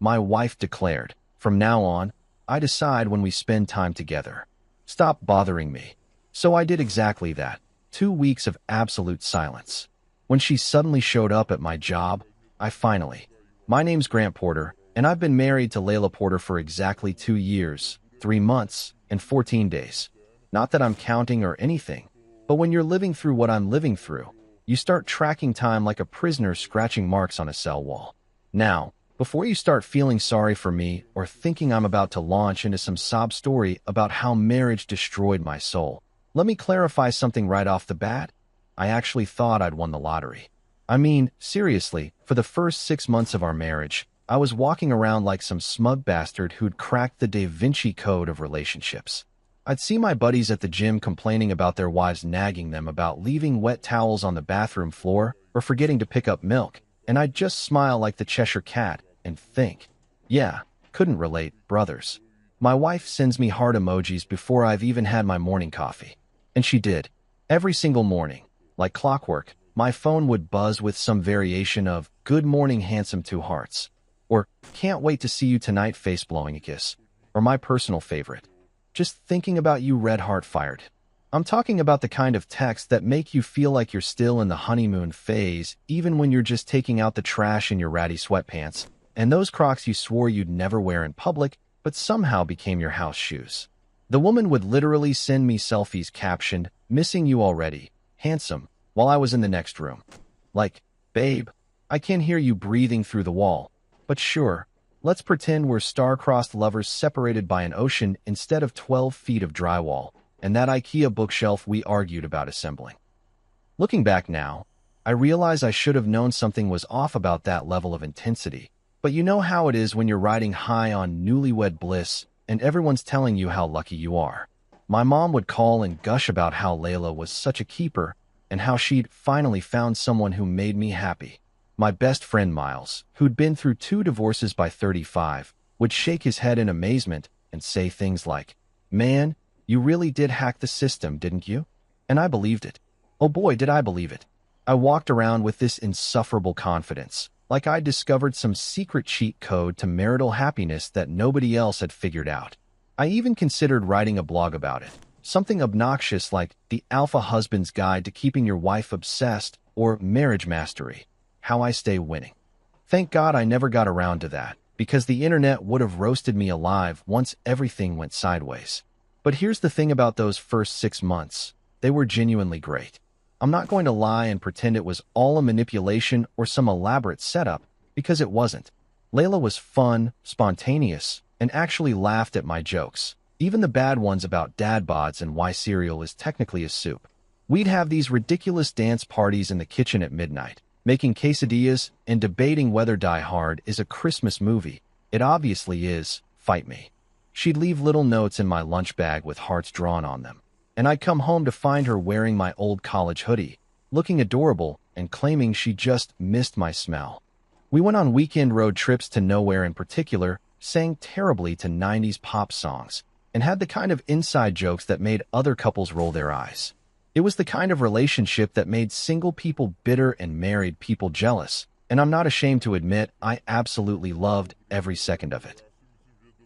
My wife declared. From now on, I decide when we spend time together. Stop bothering me. So I did exactly that. 2 weeks of absolute silence. When she suddenly showed up at my job, My name's Grant Porter, and I've been married to Layla Porter for exactly 2 years, 3 months, and 14 days. Not that I'm counting or anything, but when you're living through what I'm living through, you start tracking time like a prisoner scratching marks on a cell wall. Now, before you start feeling sorry for me or thinking I'm about to launch into some sob story about how marriage destroyed my soul, let me clarify something right off the bat. I actually thought I'd won the lottery. I mean, seriously, for the first 6 months of our marriage, I was walking around like some smug bastard who'd cracked the Da Vinci Code of relationships. I'd see my buddies at the gym complaining about their wives nagging them about leaving wet towels on the bathroom floor or forgetting to pick up milk, and I'd just smile like the Cheshire Cat and think, yeah, couldn't relate, brothers. My wife sends me heart emojis before I've even had my morning coffee. And she did. Every single morning, like clockwork, my phone would buzz with some variation of, "Good morning, handsome, 2 hearts," or "Can't wait to see you tonight, face blowing a kiss," or my personal favorite, "Just thinking about you, red heart fired." I'm talking about the kind of texts that make you feel like you're still in the honeymoon phase, even when you're just taking out the trash in your ratty sweatpants, and those Crocs you swore you'd never wear in public, but somehow became your house shoes. The woman would literally send me selfies captioned, "Missing you already, handsome," while I was in the next room. Like, babe, I can hear you breathing through the wall, but sure, let's pretend we're star-crossed lovers separated by an ocean instead of 12 feet of drywall, and that IKEA bookshelf we argued about assembling. Looking back now, I realize I should have known something was off about that level of intensity, but you know how it is when you're riding high on newlywed bliss and everyone's telling you how lucky you are. My mom would call and gush about how Layla was such a keeper and how she'd finally found someone who made me happy. My best friend Miles, who'd been through 2 divorces by 35, would shake his head in amazement and say things like, "Man, you really did hack the system, didn't you?" And I believed it. Oh boy, did I believe it. I walked around with this insufferable confidence, like I'd discovered some secret cheat code to marital happiness that nobody else had figured out. I even considered writing a blog about it. Something obnoxious like The Alpha Husband's Guide to Keeping Your Wife Obsessed or Marriage Mastery, How I Stay Winning. Thank God I never got around to that, because the internet would have roasted me alive once everything went sideways. But here's the thing about those first 6 months. They were genuinely great. I'm not going to lie and pretend it was all a manipulation or some elaborate setup, because it wasn't. Layla was fun, spontaneous, and actually laughed at my jokes, even the bad ones about dad bods and why cereal is technically a soup. We'd have these ridiculous dance parties in the kitchen at midnight, making quesadillas and debating whether Die Hard is a Christmas movie. It obviously is, fight me. She'd leave little notes in my lunch bag with hearts drawn on them, and I'd come home to find her wearing my old college hoodie, looking adorable and claiming she just missed my smell. We went on weekend road trips to nowhere in particular, sang terribly to 90s pop songs, and had the kind of inside jokes that made other couples roll their eyes. It was the kind of relationship that made single people bitter and married people jealous, and I'm not ashamed to admit I absolutely loved every second of it.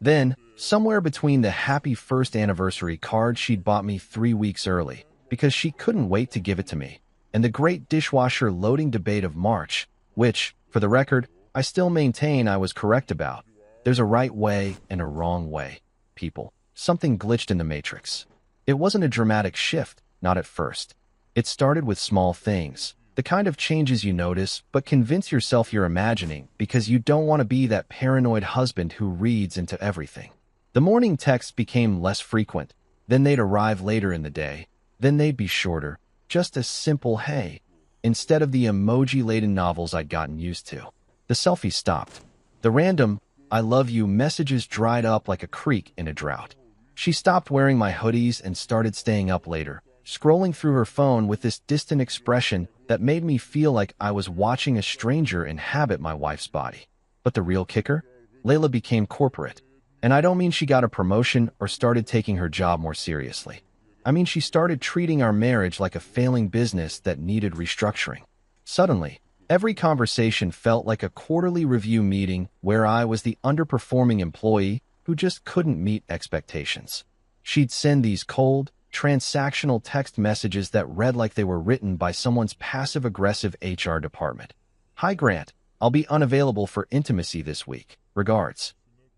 Then, somewhere between the happy first anniversary card she'd bought me 3 weeks early, because she couldn't wait to give it to me, and the great dishwasher loading debate of March, which, for the record, I still maintain I was correct about. There's a right way and a wrong way, people. Something glitched in the matrix. It wasn't a dramatic shift, not at first. It started with small things, the kind of changes you notice but convince yourself you're imagining because you don't want to be that paranoid husband who reads into everything. The morning texts became less frequent, then they'd arrive later in the day, then they'd be shorter, just a simple hey, instead of the emoji-laden novels I'd gotten used to. The selfies stopped. The random, "I love you" messages dried up like a creek in a drought. She stopped wearing my hoodies and started staying up later, scrolling through her phone with this distant expression that made me feel like I was watching a stranger inhabit my wife's body. But the real kicker? Layla became corporate. And I don't mean she got a promotion or started taking her job more seriously. I mean she started treating our marriage like a failing business that needed restructuring. Suddenly, Every conversation felt like a quarterly review meeting where I was the underperforming employee who just couldn't meet expectations. She'd send these cold, transactional text messages that read like they were written by someone's passive-aggressive HR department. "Hi, Grant. I'll be unavailable for intimacy this week. Regards."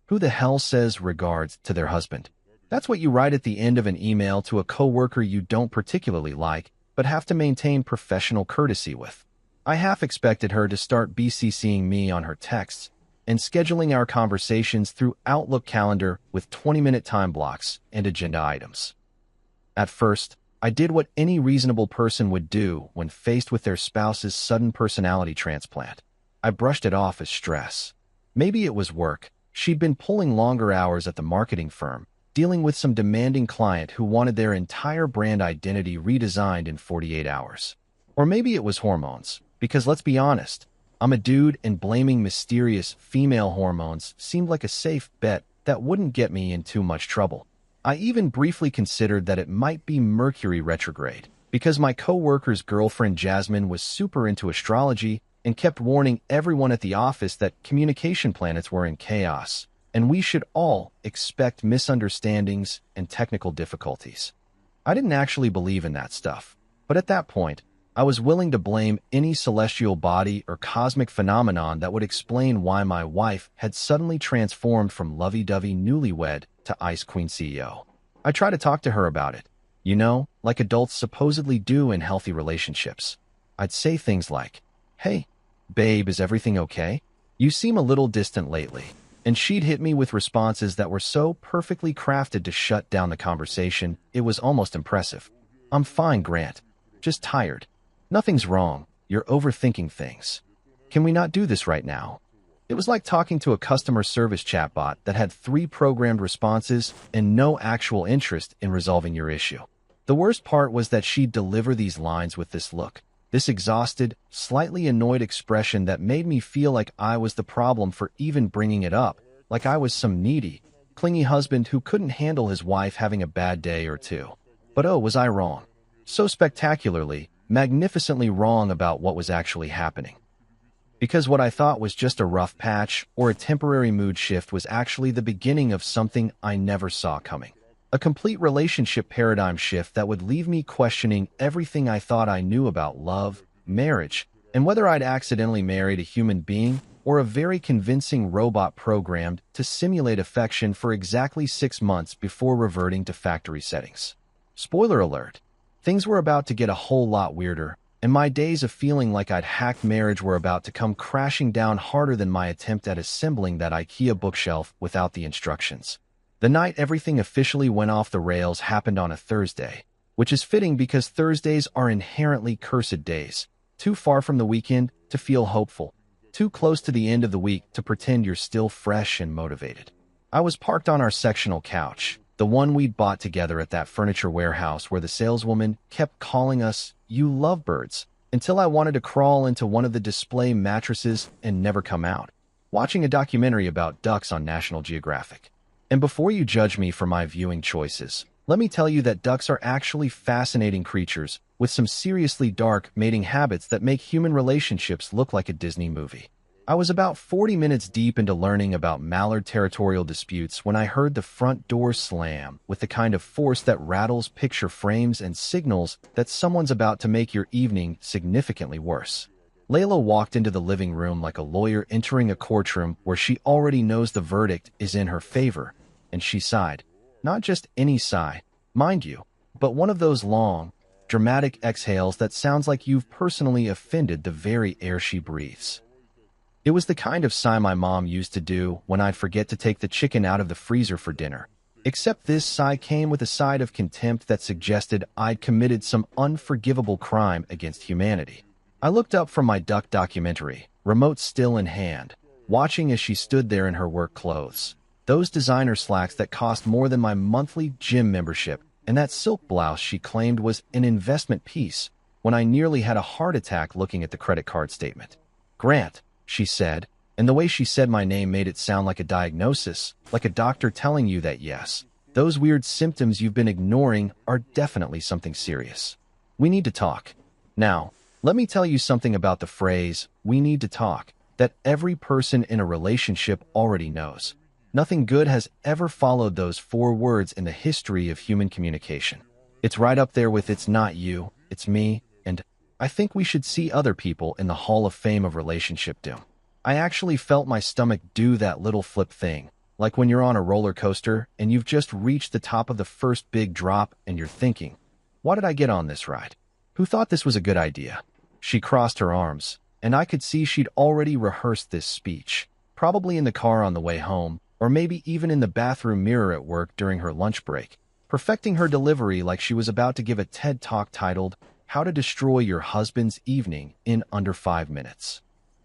Who the hell says regards to their husband? That's what you write at the end of an email to a coworker you don't particularly like, but have to maintain professional courtesy with. I half expected her to start BCCing me on her texts and scheduling our conversations through Outlook calendar with 20-minute time blocks and agenda items. At first, I did what any reasonable person would do when faced with their spouse's sudden personality transplant. I brushed it off as stress. Maybe it was work. She'd been pulling longer hours at the marketing firm, dealing with some demanding client who wanted their entire brand identity redesigned in 48 hours. Or maybe it was hormones. Because let's be honest, I'm a dude and blaming mysterious female hormones seemed like a safe bet that wouldn't get me in too much trouble. I even briefly considered that it might be Mercury retrograde, because my coworker's girlfriend Jasmine was super into astrology and kept warning everyone at the office that communication planets were in chaos, and we should all expect misunderstandings and technical difficulties. I didn't actually believe in that stuff, but at that point, I was willing to blame any celestial body or cosmic phenomenon that would explain why my wife had suddenly transformed from lovey-dovey newlywed to Ice Queen CEO. I tried to talk to her about it, like adults supposedly do in healthy relationships. I'd say things like, "Hey, babe, is everything okay? You seem a little distant lately." And she'd hit me with responses that were so perfectly crafted to shut down the conversation, it was almost impressive. "I'm fine, Grant. Just tired. Nothing's wrong. You're overthinking things. Can we not do this right now?" It was like talking to a customer service chatbot that had 3 programmed responses and no actual interest in resolving your issue. The worst part was that she'd deliver these lines with this look, this exhausted, slightly annoyed expression that made me feel like I was the problem for even bringing it up, like I was some needy, clingy husband who couldn't handle his wife having a bad day or two. But oh, was I wrong. So spectacularly, magnificently wrong about what was actually happening. Because what I thought was just a rough patch or a temporary mood shift was actually the beginning of something I never saw coming. A complete relationship paradigm shift that would leave me questioning everything I thought I knew about love, marriage, and whether I'd accidentally married a human being or a very convincing robot programmed to simulate affection for exactly 6 months before reverting to factory settings. Spoiler alert. Things were about to get a whole lot weirder, and my days of feeling like I'd hacked marriage were about to come crashing down harder than my attempt at assembling that IKEA bookshelf without the instructions. The night everything officially went off the rails happened on a Thursday, which is fitting because Thursdays are inherently cursed days, too far from the weekend to feel hopeful, too close to the end of the week to pretend you're still fresh and motivated. I was parked on our sectional couch, the one we'd bought together at that furniture warehouse where the saleswoman kept calling us, "You lovebirds," until I wanted to crawl into one of the display mattresses and never come out, watching a documentary about ducks on National Geographic. And before you judge me for my viewing choices, let me tell you that ducks are actually fascinating creatures with some seriously dark mating habits that make human relationships look like a Disney movie. I was about 40 minutes deep into learning about mallard territorial disputes when I heard the front door slam with the kind of force that rattles picture frames and signals that someone's about to make your evening significantly worse. Layla walked into the living room like a lawyer entering a courtroom where she already knows the verdict is in her favor, and she sighed. Not just any sigh, mind you, but one of those long, dramatic exhales that sounds like you've personally offended the very air she breathes. It was the kind of sigh my mom used to do when I'd forget to take the chicken out of the freezer for dinner. Except this sigh came with a side of contempt that suggested I'd committed some unforgivable crime against humanity. I looked up from my duck documentary, remote still in hand, watching as she stood there in her work clothes. Those designer slacks that cost more than my monthly gym membership, and that silk blouse she claimed was an investment piece, when I nearly had a heart attack looking at the credit card statement. "Grant," she said, and the way she said my name made it sound like a diagnosis, like a doctor telling you that yes, those weird symptoms you've been ignoring are definitely something serious. "We need to talk. Now." Let me tell you something about the phrase, "we need to talk," that every person in a relationship already knows. Nothing good has ever followed those four words in the history of human communication. It's right up there with "it's not you, it's me," and "I think we should see other people in the Hall of Fame of relationship doom." I actually felt my stomach do that little flip thing, like when you're on a roller coaster and you've just reached the top of the first big drop and you're thinking, "Why did I get on this ride? Who thought this was a good idea?" She crossed her arms, and I could see she'd already rehearsed this speech, probably in the car on the way home, or maybe even in the bathroom mirror at work during her lunch break, perfecting her delivery like she was about to give a TED Talk titled, "How to Destroy Your Husband's Evening in Under 5 Minutes."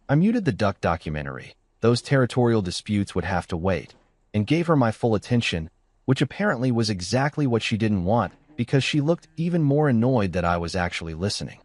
I muted the duck documentary. Those territorial disputes would have to wait, and gave her my full attention, which apparently was exactly what she didn't want because she looked even more annoyed that I was actually listening.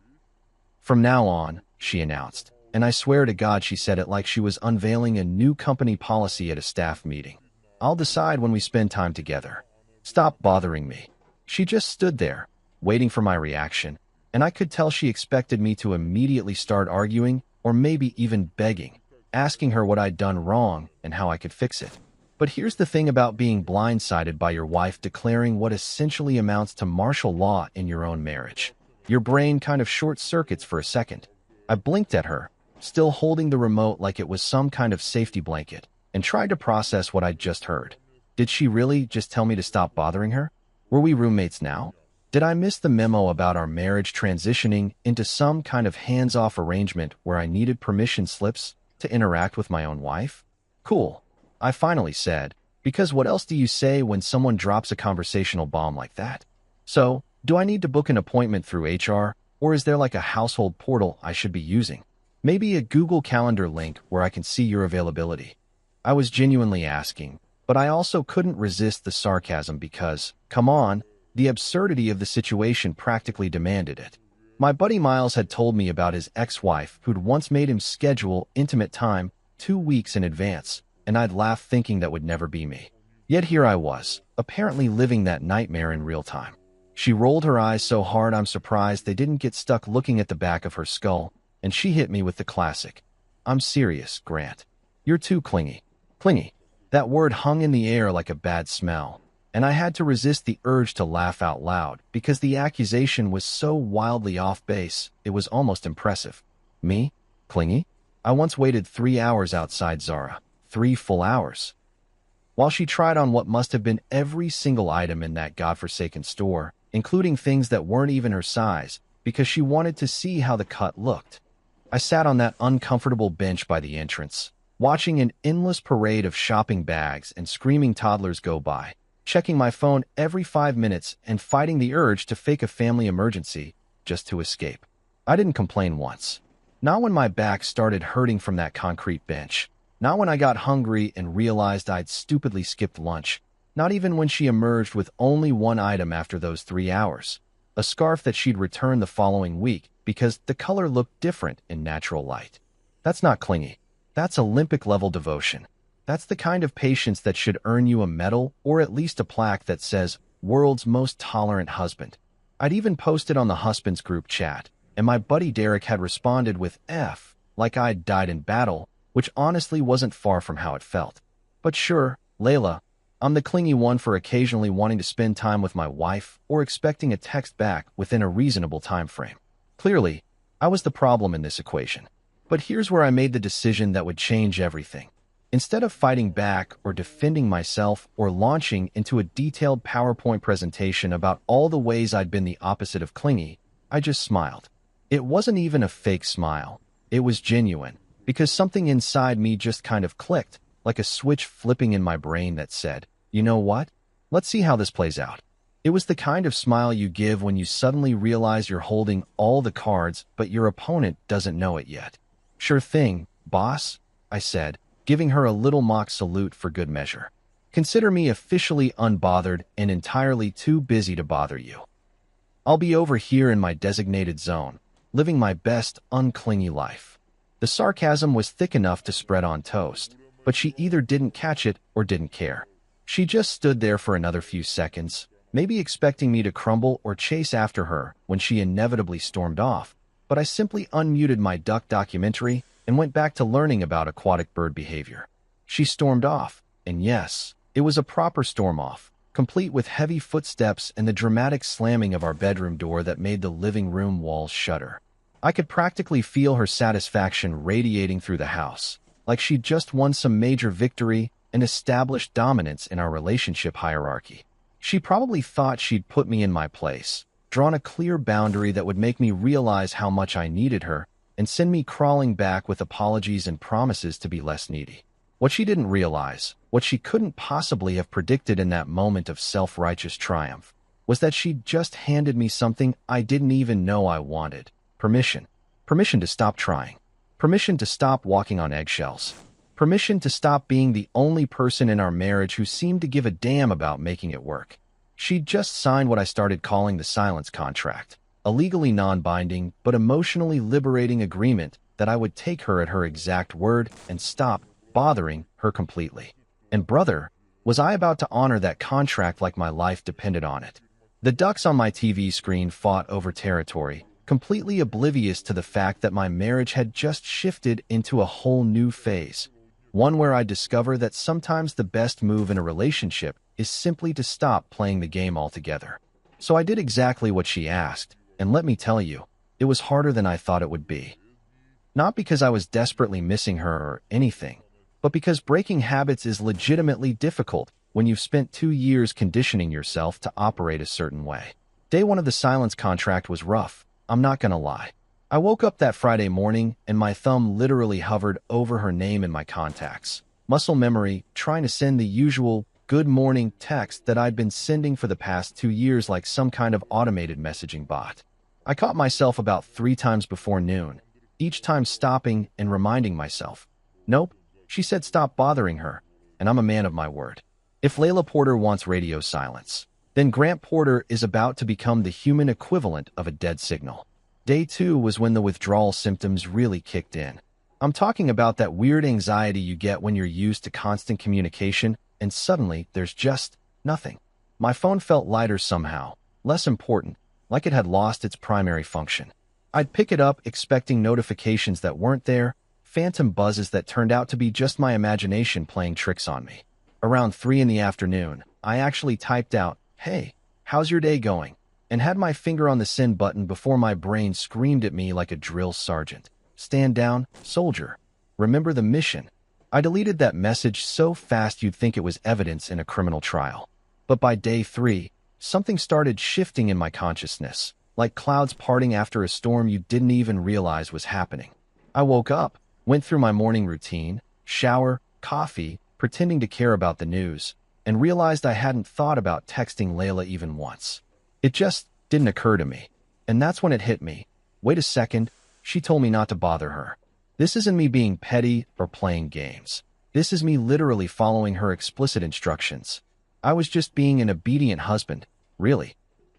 "From now on," she announced, and I swear to God she said it like she was unveiling a new company policy at a staff meeting, "I'll decide when we spend time together. Stop bothering me." She just stood there, waiting for my reaction, and I could tell she expected me to immediately start arguing or maybe even begging, asking her what I'd done wrong and how I could fix it. But here's the thing about being blindsided by your wife declaring what essentially amounts to martial law in your own marriage. Your brain kind of short-circuits for a second. I blinked at her, still holding the remote like it was some kind of safety blanket, and tried to process what I'd just heard. Did she really just tell me to stop bothering her? Were we roommates now? Did I miss the memo about our marriage transitioning into some kind of hands-off arrangement where I needed permission slips to interact with my own wife? "Cool," I finally said, because what else do you say when someone drops a conversational bomb like that? "So, do I need to book an appointment through HR, or is there like a household portal I should be using? Maybe a Google Calendar link where I can see your availability?" I was genuinely asking, but I also couldn't resist the sarcasm because, come on, the absurdity of the situation practically demanded it. My buddy Miles had told me about his ex-wife who'd once made him schedule intimate time 2 weeks in advance, and I'd laughed thinking that would never be me. Yet here I was, apparently living that nightmare in real time. She rolled her eyes so hard I'm surprised they didn't get stuck looking at the back of her skull, and she hit me with the classic, "I'm serious, Grant. You're too clingy." Clingy. That word hung in the air like a bad smell, and I had to resist the urge to laugh out loud because the accusation was so wildly off base, it was almost impressive. Me? Clingy? I once waited 3 hours outside Zara. 3 full hours. While she tried on what must have been every single item in that godforsaken store, including things that weren't even her size, because she wanted to see how the cut looked. I sat on that uncomfortable bench by the entrance, watching an endless parade of shopping bags and screaming toddlers go by, checking my phone every 5 minutes and fighting the urge to fake a family emergency just to escape. I didn't complain once. Not when my back started hurting from that concrete bench. Not when I got hungry and realized I'd stupidly skipped lunch. Not even when she emerged with only one item after those 3 hours. A scarf that she'd returned the following week because the color looked different in natural light. That's not clingy. That's Olympic-level devotion. That's the kind of patience that should earn you a medal or at least a plaque that says, "World's Most Tolerant Husband." I'd even posted on the husbands group chat, and my buddy Derek had responded with F, like I'd died in battle, which honestly wasn't far from how it felt. But sure, Layla, I'm the clingy one for occasionally wanting to spend time with my wife or expecting a text back within a reasonable time frame. Clearly, I was the problem in this equation. But here's where I made the decision that would change everything. Instead of fighting back or defending myself or launching into a detailed PowerPoint presentation about all the ways I'd been the opposite of clingy, I just smiled. It wasn't even a fake smile. It was genuine, because something inside me just kind of clicked, like a switch flipping in my brain that said, "You know what? Let's see how this plays out." It was the kind of smile you give when you suddenly realize you're holding all the cards, but your opponent doesn't know it yet. "Sure thing, boss," I said, giving her a little mock salute for good measure. "Consider me officially unbothered and entirely too busy to bother you. I'll be over here in my designated zone, living my best unclingy life." The sarcasm was thick enough to spread on toast, but she either didn't catch it or didn't care. She just stood there for another few seconds, maybe expecting me to crumble or chase after her when she inevitably stormed off, but I simply unmuted my duck documentary and went back to learning about aquatic bird behavior. She stormed off, and yes, it was a proper storm off, complete with heavy footsteps and the dramatic slamming of our bedroom door that made the living room walls shudder. I could practically feel her satisfaction radiating through the house, like she'd just won some major victory and established dominance in our relationship hierarchy. She probably thought she'd put me in my place, drawn a clear boundary that would make me realize how much I needed her, and send me crawling back with apologies and promises to be less needy. What she didn't realize, what she couldn't possibly have predicted in that moment of self-righteous triumph, was that she'd just handed me something I didn't even know I wanted. Permission. Permission to stop trying. Permission to stop walking on eggshells. Permission to stop being the only person in our marriage who seemed to give a damn about making it work. She'd just signed what I started calling the silence contract, a legally non-binding but emotionally liberating agreement that I would take her at her exact word and stop bothering her completely. And brother, was I about to honor that contract like my life depended on it. The ducks on my TV screen fought over territory, completely oblivious to the fact that my marriage had just shifted into a whole new phase. One where I discover that sometimes the best move in a relationship is simply to stop playing the game altogether. So I did exactly what she asked, and let me tell you, it was harder than I thought it would be. Not because I was desperately missing her or anything, but because breaking habits is legitimately difficult when you've spent 2 years conditioning yourself to operate a certain way. Day one of the silence contract was rough, I'm not gonna lie. I woke up that Friday morning and my thumb literally hovered over her name in my contacts. Muscle memory, trying to send the usual good morning text that I'd been sending for the past 2 years like some kind of automated messaging bot. I caught myself about 3 times before noon, each time stopping and reminding myself, nope, she said stop bothering her, and I'm a man of my word. If Layla Porter wants radio silence, then Grant Porter is about to become the human equivalent of a dead signal. Day 2 was when the withdrawal symptoms really kicked in. I'm talking about that weird anxiety you get when you're used to constant communication and suddenly there's just nothing. My phone felt lighter somehow, less important, like it had lost its primary function. I'd pick it up expecting notifications that weren't there, phantom buzzes that turned out to be just my imagination playing tricks on me. Around 3 in the afternoon, I actually typed out, "Hey, how's your day going?" and had my finger on the send button before my brain screamed at me like a drill sergeant. Stand down, soldier. Remember the mission. I deleted that message so fast you'd think it was evidence in a criminal trial. But by day 3, something started shifting in my consciousness, like clouds parting after a storm you didn't even realize was happening. I woke up, went through my morning routine, shower, coffee, pretending to care about the news, and realized I hadn't thought about texting Layla even once. It just didn't occur to me. And that's when it hit me. Wait a second, she told me not to bother her. This isn't me being petty or playing games. This is me literally following her explicit instructions. I was just being an obedient husband, really.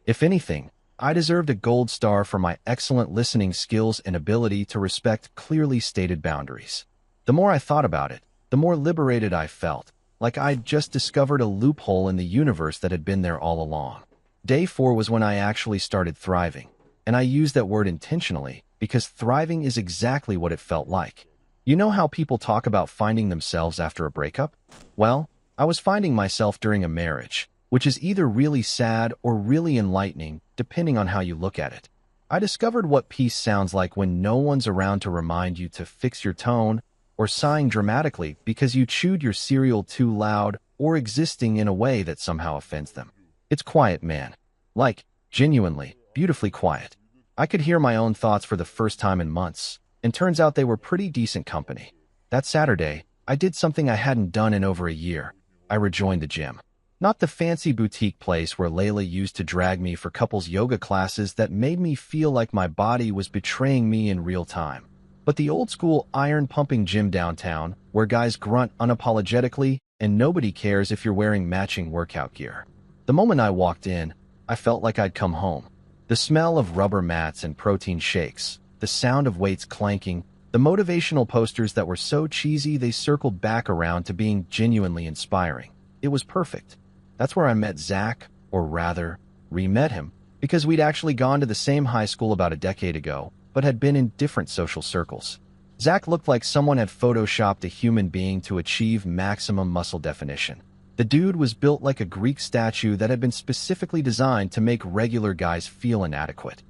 If anything, I deserved a gold star for my excellent listening skills and ability to respect clearly stated boundaries. The more I thought about it, the more liberated I felt, like I'd just discovered a loophole in the universe that had been there all along. Day 4 was when I actually started thriving, and I use that word intentionally because thriving is exactly what it felt like. You know how people talk about finding themselves after a breakup? Well, I was finding myself during a marriage, which is either really sad or really enlightening, depending on how you look at it. I discovered what peace sounds like when no one's around to remind you to fix your tone, or sighing dramatically because you chewed your cereal too loud, or existing in a way that somehow offends them. It's quiet, man. Like, genuinely, beautifully quiet. I could hear my own thoughts for the first time in months, and turns out they were pretty decent company. That Saturday, I did something I hadn't done in over a year. I rejoined the gym. Not the fancy boutique place where Layla used to drag me for couples yoga classes that made me feel like my body was betraying me in real time, but the old-school iron-pumping gym downtown where guys grunt unapologetically and nobody cares if you're wearing matching workout gear. The moment I walked in, I felt like I'd come home. The smell of rubber mats and protein shakes, the sound of weights clanking, the motivational posters that were so cheesy they circled back around to being genuinely inspiring. It was perfect. That's where I met Zach, or rather, re-met him, because we'd actually gone to the same high school about a decade ago, but had been in different social circles. Zach looked like someone had photoshopped a human being to achieve maximum muscle definition. The dude was built like a Greek statue that had been specifically designed to make regular guys feel inadequate.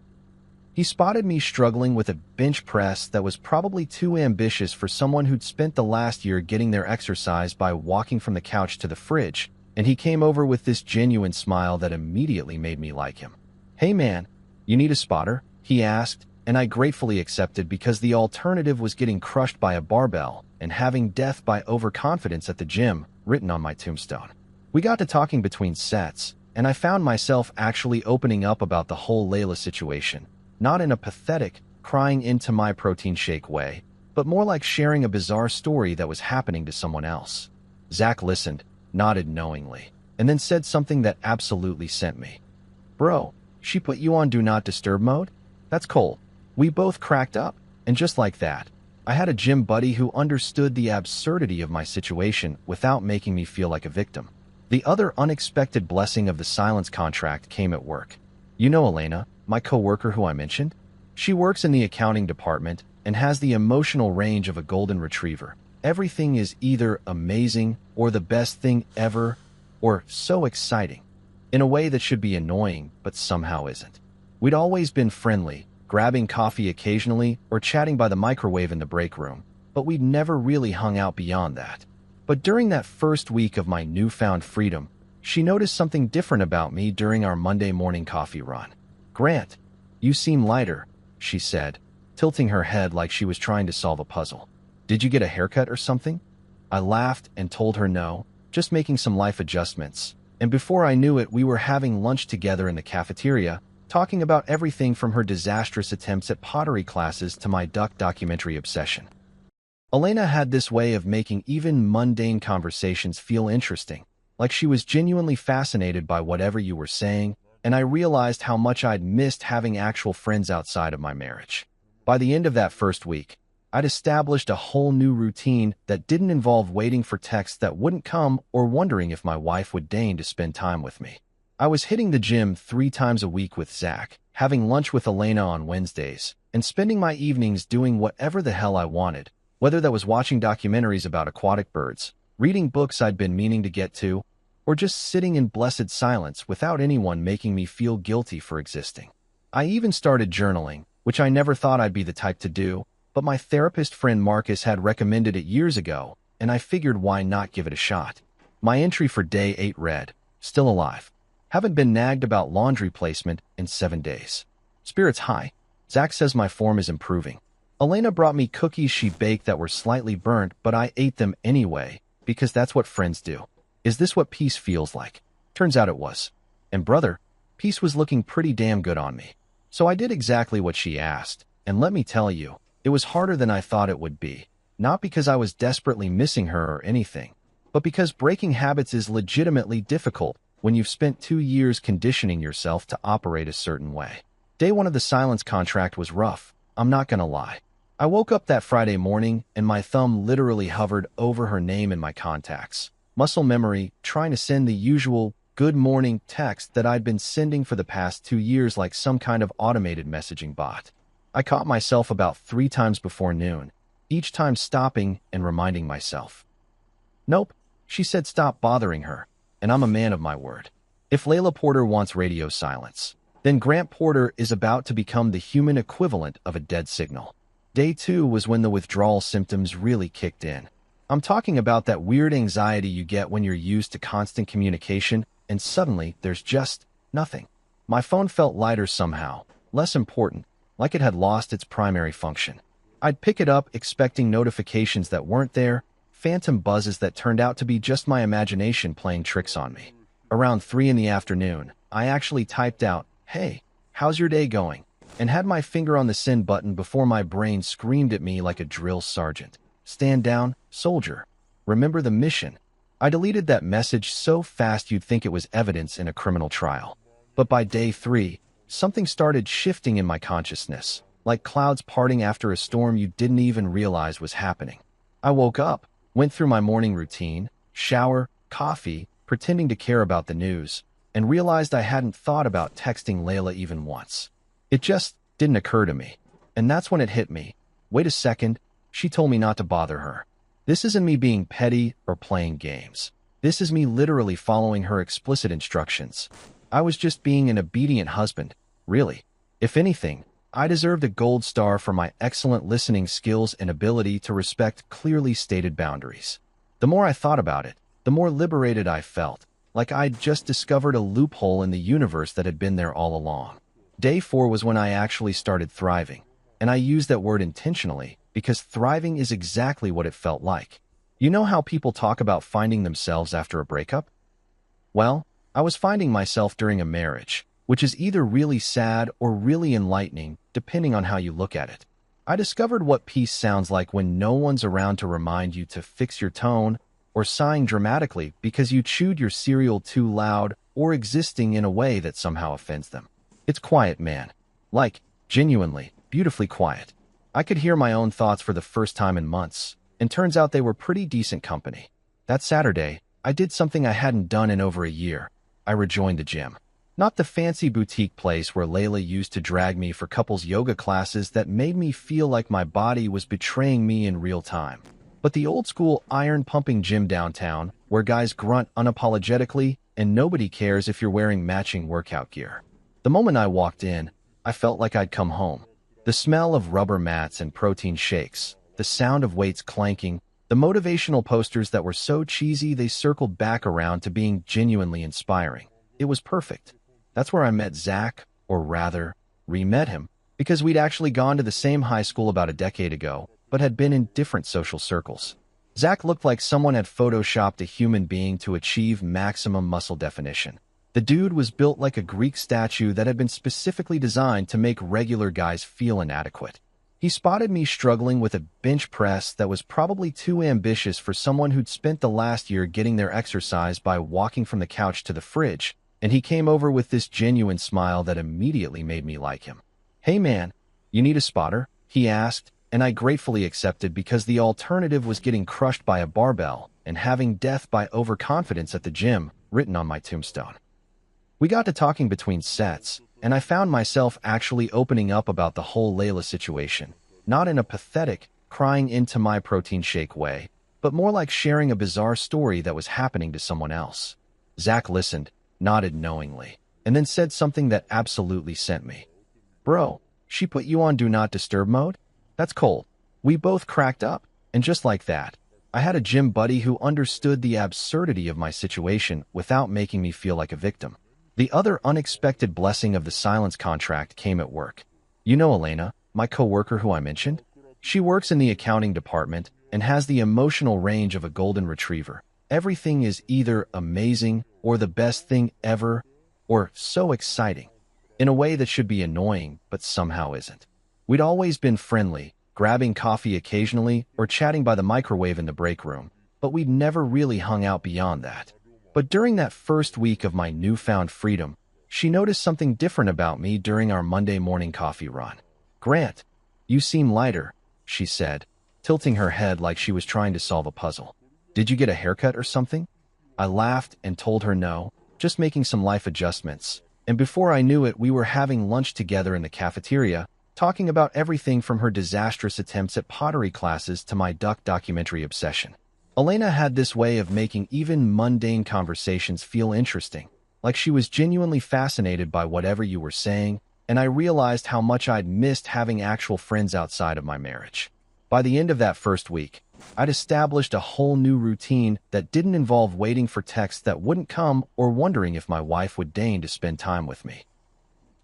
He spotted me struggling with a bench press that was probably too ambitious for someone who'd spent the last year getting their exercise by walking from the couch to the fridge, and he came over with this genuine smile that immediately made me like him. "Hey man, you need a spotter?" he asked, and I gratefully accepted because the alternative was getting crushed by a barbell and having death by overconfidence at the gym written on my tombstone. We got to talking between sets, and I found myself actually opening up about the whole Layla situation, not in a pathetic, crying into my protein shake way, but more like sharing a bizarre story that was happening to someone else. Zach listened, nodded knowingly, and then said something that absolutely sent me. "Bro, she put you on Do Not Disturb mode? That's cool." We both cracked up, and just like that, I had a gym buddy who understood the absurdity of my situation without making me feel like a victim. The other unexpected blessing of the silence contract came at work. You know Elena, my coworker who I mentioned? She works in the accounting department and has the emotional range of a golden retriever. Everything is either amazing or the best thing ever or so exciting, in a way that should be annoying but somehow isn't. We'd always been friendly, grabbing coffee occasionally or chatting by the microwave in the break room, but we'd never really hung out beyond that. But during that first week of my newfound freedom, she noticed something different about me during our Monday morning coffee run. "Grant, you seem lighter," she said, tilting her head like she was trying to solve a puzzle. "Did you get a haircut or something?" I laughed and told her no, just making some life adjustments. And before I knew it, we were having lunch together in the cafeteria, talking about everything from her disastrous attempts at pottery classes to my duck documentary obsession. Elena had this way of making even mundane conversations feel interesting, like she was genuinely fascinated by whatever you were saying, and I realized how much I'd missed having actual friends outside of my marriage. By the end of that first week, I'd established a whole new routine that didn't involve waiting for texts that wouldn't come or wondering if my wife would deign to spend time with me. I was hitting the gym 3 times a week with Zach, having lunch with Elena on Wednesdays, and spending my evenings doing whatever the hell I wanted, whether that was watching documentaries about aquatic birds, reading books I'd been meaning to get to, or just sitting in blessed silence without anyone making me feel guilty for existing. I even started journaling, which I never thought I'd be the type to do, but my therapist friend Marcus had recommended it years ago, and I figured why not give it a shot. My entry for day 8 read, "Still alive. Haven't been nagged about laundry placement in 7 days. Spirits high. Zach says my form is improving." Elena brought me cookies she baked that were slightly burnt, but I ate them anyway, because that's what friends do. Is this what peace feels like? Turns out it was. And brother, peace was looking pretty damn good on me. So I did exactly what she asked, and let me tell you, it was harder than I thought it would be. Not because I was desperately missing her or anything, but because breaking habits is legitimately difficult when you've spent 2 years conditioning yourself to operate a certain way. Day 1 of the silence contract was rough, I'm not gonna lie. I woke up that Friday morning and my thumb literally hovered over her name in my contacts. Muscle memory, trying to send the usual good morning text that I'd been sending for the past 2 years like some kind of automated messaging bot. I caught myself about 3 times before noon, each time stopping and reminding myself. Nope, she said stop bothering her, and I'm a man of my word. If Layla Porter wants radio silence, then Grant Porter is about to become the human equivalent of a dead signal. Day 2 was when the withdrawal symptoms really kicked in. I'm talking about that weird anxiety you get when you're used to constant communication and suddenly there's just nothing. My phone felt lighter somehow, less important, like it had lost its primary function. I'd pick it up expecting notifications that weren't there, phantom buzzes that turned out to be just my imagination playing tricks on me. Around 3 in the afternoon, I actually typed out, "Hey, how's your day going?" and had my finger on the send button before my brain screamed at me like a drill sergeant. "Stand down, soldier. Remember the mission." I deleted that message so fast you'd think it was evidence in a criminal trial. But by day 3, something started shifting in my consciousness, like clouds parting after a storm you didn't even realize was happening. I woke up, went through my morning routine, shower, coffee, pretending to care about the news, and realized I hadn't thought about texting Layla even once. It just didn't occur to me. And that's when it hit me. Wait a second, she told me not to bother her. This isn't me being petty or playing games. This is me literally following her explicit instructions. I was just being an obedient husband, really. If anything, I deserved a gold star for my excellent listening skills and ability to respect clearly stated boundaries. The more I thought about it, the more liberated I felt, like I'd just discovered a loophole in the universe that had been there all along. Day 4 was when I actually started thriving, and I use that word intentionally because thriving is exactly what it felt like. You know how people talk about finding themselves after a breakup? Well, I was finding myself during a marriage, which is either really sad or really enlightening, depending on how you look at it. I discovered what peace sounds like when no one's around to remind you to fix your tone, or sighing dramatically because you chewed your cereal too loud, or existing in a way that somehow offends them. It's quiet, man. Like, genuinely, beautifully quiet. I could hear my own thoughts for the first time in months, and turns out they were pretty decent company. That Saturday, I did something I hadn't done in over a year. I rejoined the gym. Not the fancy boutique place where Layla used to drag me for couples yoga classes that made me feel like my body was betraying me in real time, but the old-school iron-pumping gym downtown where guys grunt unapologetically and nobody cares if you're wearing matching workout gear. The moment I walked in, I felt like I'd come home. The smell of rubber mats and protein shakes, the sound of weights clanking, the motivational posters that were so cheesy they circled back around to being genuinely inspiring. It was perfect. That's where I met Zach, or rather, re-met him, because we'd actually gone to the same high school about a decade ago, but had been in different social circles. Zach looked like someone had photoshopped a human being to achieve maximum muscle definition. The dude was built like a Greek statue that had been specifically designed to make regular guys feel inadequate. He spotted me struggling with a bench press that was probably too ambitious for someone who'd spent the last year getting their exercise by walking from the couch to the fridge, and he came over with this genuine smile that immediately made me like him. "Hey man, you need a spotter?" he asked, and I gratefully accepted because the alternative was getting crushed by a barbell and having death by overconfidence at the gym written on my tombstone. We got to talking between sets, and I found myself actually opening up about the whole Layla situation, not in a pathetic, crying into my protein shake way, but more like sharing a bizarre story that was happening to someone else. Zach listened, nodded knowingly, and then said something that absolutely sent me. "Bro, she put you on Do Not Disturb mode? That's cold." We both cracked up, and just like that, I had a gym buddy who understood the absurdity of my situation without making me feel like a victim. The other unexpected blessing of the silence contract came at work. You know Elena, my coworker who I mentioned? She works in the accounting department and has the emotional range of a golden retriever. Everything is either amazing or the best thing ever, or so exciting, in a way that should be annoying but somehow isn't. We'd always been friendly, grabbing coffee occasionally or chatting by the microwave in the break room, but we'd never really hung out beyond that. But during that first week of my newfound freedom, she noticed something different about me during our Monday morning coffee run. "Grant, you seem lighter," she said, tilting her head like she was trying to solve a puzzle. "Did you get a haircut or something?" I laughed and told her no, just making some life adjustments. And before I knew it, we were having lunch together in the cafeteria, talking about everything from her disastrous attempts at pottery classes to my duck documentary obsession. Elena had this way of making even mundane conversations feel interesting, like she was genuinely fascinated by whatever you were saying, and I realized how much I'd missed having actual friends outside of my marriage. By the end of that first week, I'd established a whole new routine that didn't involve waiting for texts that wouldn't come or wondering if my wife would deign to spend time with me.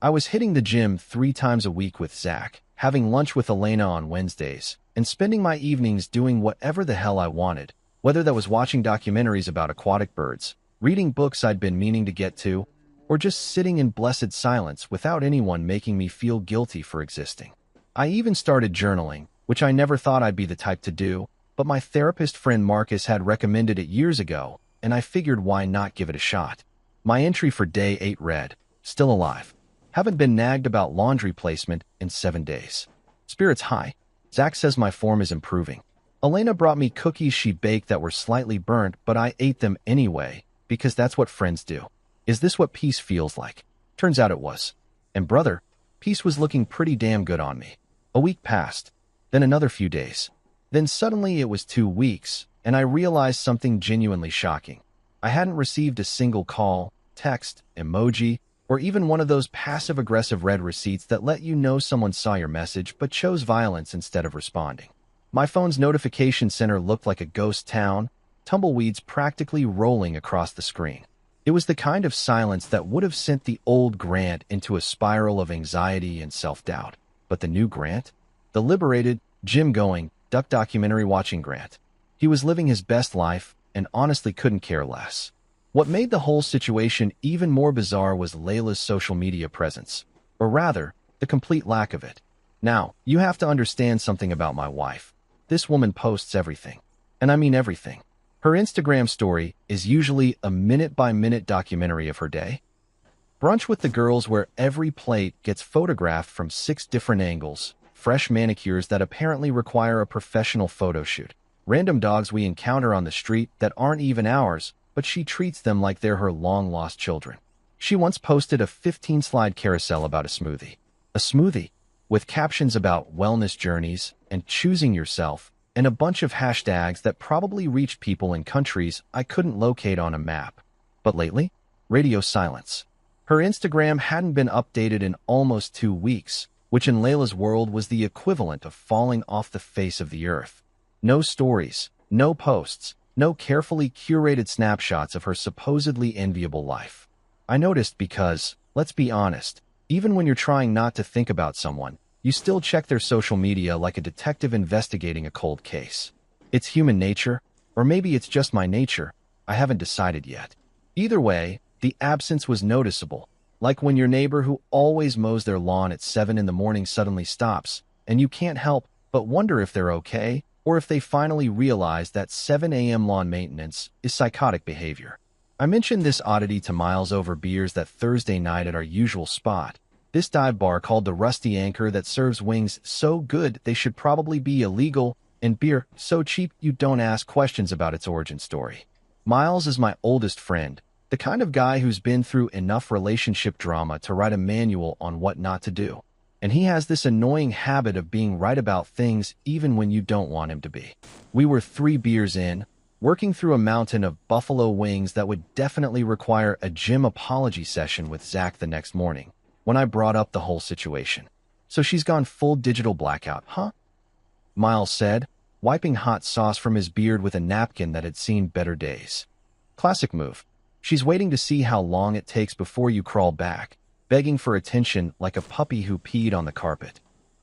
I was hitting the gym 3 times a week with Zach, having lunch with Elena on Wednesdays, and spending my evenings doing whatever the hell I wanted, whether that was watching documentaries about aquatic birds, reading books I'd been meaning to get to, or just sitting in blessed silence without anyone making me feel guilty for existing. I even started journaling, which I never thought I'd be the type to do, but my therapist friend Marcus had recommended it years ago, and I figured why not give it a shot. My entry for day 8 read, "Still alive. Haven't been nagged about laundry placement in 7 days. Spirits high. Zach says my form is improving. Elena brought me cookies she baked that were slightly burnt, but I ate them anyway, because that's what friends do. Is this what peace feels like?" Turns out it was. And brother, peace was looking pretty damn good on me. A week passed, then another few days. Then suddenly it was 2 weeks, and I realized something genuinely shocking. I hadn't received a single call, text, emoji, or even one of those passive-aggressive red receipts that let you know someone saw your message but chose violence instead of responding. My phone's notification center looked like a ghost town, tumbleweeds practically rolling across the screen. It was the kind of silence that would have sent the old Grant into a spiral of anxiety and self-doubt. But the new Grant? The liberated, gym-going, duck documentary-watching Grant. He was living his best life and honestly couldn't care less. What made the whole situation even more bizarre was Layla's social media presence, or rather, the complete lack of it. Now, you have to understand something about my wife. This woman posts everything. And I mean everything. Her Instagram story is usually a minute-by-minute documentary of her day. Brunch with the girls where every plate gets photographed from 6 different angles, fresh manicures that apparently require a professional photo shoot, random dogs we encounter on the street that aren't even ours, but she treats them like they're her long-lost children. She once posted a 15-slide carousel about a smoothie. A smoothie, with captions about wellness journeys and choosing yourself, and a bunch of hashtags that probably reached people in countries I couldn't locate on a map. But lately, radio silence. Her Instagram hadn't been updated in almost 2 weeks, which in Layla's world was the equivalent of falling off the face of the earth. No stories, no posts, no carefully curated snapshots of her supposedly enviable life. I noticed because, let's be honest, even when you're trying not to think about someone, you still check their social media like a detective investigating a cold case. It's human nature, or maybe it's just my nature. I haven't decided yet. Either way, the absence was noticeable, like when your neighbor who always mows their lawn at 7 in the morning suddenly stops, and you can't help but wonder if they're okay, or if they finally realize that 7 a.m. lawn maintenance is psychotic behavior. I mentioned this oddity to Miles over beers that Thursday night at our usual spot, this dive bar called the Rusty Anchor that serves wings so good they should probably be illegal, and beer so cheap you don't ask questions about its origin story. Miles is my oldest friend, the kind of guy who's been through enough relationship drama to write a manual on what not to do. And he has this annoying habit of being right about things even when you don't want him to be. We were 3 beers in, working through a mountain of buffalo wings that would definitely require a gym apology session with Zach the next morning, when I brought up the whole situation. So she's gone full digital blackout, huh? Miles said, wiping hot sauce from his beard with a napkin that had seen better days. Classic move. She's waiting to see how long it takes before you crawl back, begging for attention like a puppy who peed on the carpet.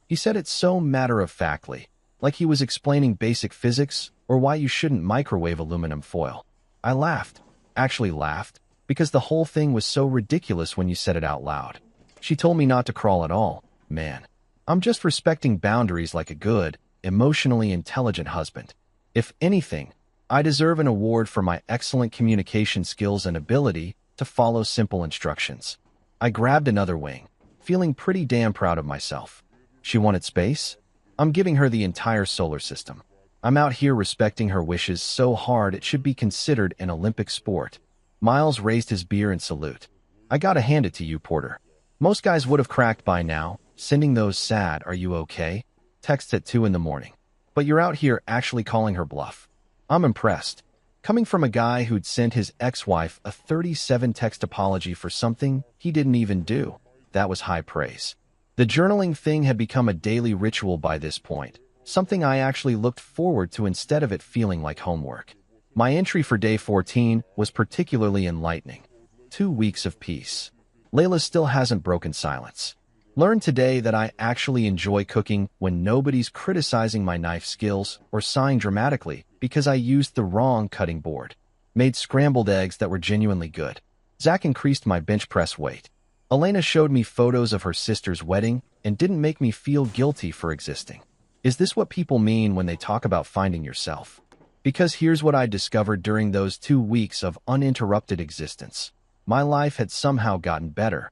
He said it so matter-of-factly, like he was explaining basic physics or why you shouldn't microwave aluminum foil. I laughed, actually laughed, because the whole thing was so ridiculous when you said it out loud. She told me not to crawl at all, man. I'm just respecting boundaries like a good, emotionally intelligent husband. If anything, I deserve an award for my excellent communication skills and ability to follow simple instructions. I grabbed another wing, feeling pretty damn proud of myself. She wanted space? I'm giving her the entire solar system. I'm out here respecting her wishes so hard it should be considered an Olympic sport. Miles raised his beer in salute. I gotta hand it to you, Porter. Most guys would have cracked by now, sending those sad "are you okay?" texts at 2 in the morning. But you're out here actually calling her bluff. I'm impressed. Coming from a guy who'd sent his ex-wife a 37-text apology for something he didn't even do, that was high praise. The journaling thing had become a daily ritual by this point, something I actually looked forward to instead of it feeling like homework. My entry for day 14 was particularly enlightening. 2 weeks of peace. Layla still hasn't broken silence. Learned today that I actually enjoy cooking when nobody's criticizing my knife skills or sighing dramatically because I used the wrong cutting board. Made scrambled eggs that were genuinely good. Zach increased my bench press weight. Elena showed me photos of her sister's wedding and didn't make me feel guilty for existing. Is this what people mean when they talk about finding yourself? Because here's what I discovered during those 2 weeks of uninterrupted existence. My life had somehow gotten better.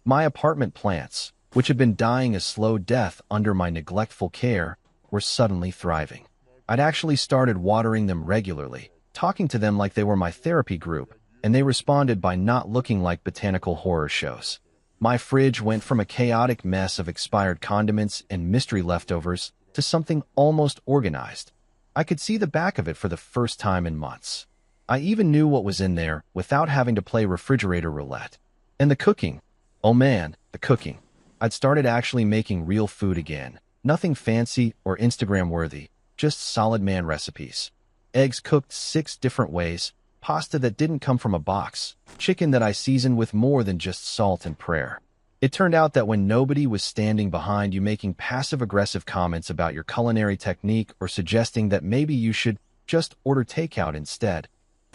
My apartment plants, which had been dying a slow death under my neglectful care, were suddenly thriving. I'd actually started watering them regularly, talking to them like they were my therapy group, and they responded by not looking like botanical horror shows. My fridge went from a chaotic mess of expired condiments and mystery leftovers to something almost organized. I could see the back of it for the first time in months. I even knew what was in there without having to play refrigerator roulette. And the cooking. Oh man, the cooking. I'd started actually making real food again. Nothing fancy or Instagram-worthy, just solid man recipes. Eggs cooked 6 different ways, pasta that didn't come from a box, chicken that I seasoned with more than just salt and prayer. It turned out that when nobody was standing behind you making passive-aggressive comments about your culinary technique or suggesting that maybe you should just order takeout instead,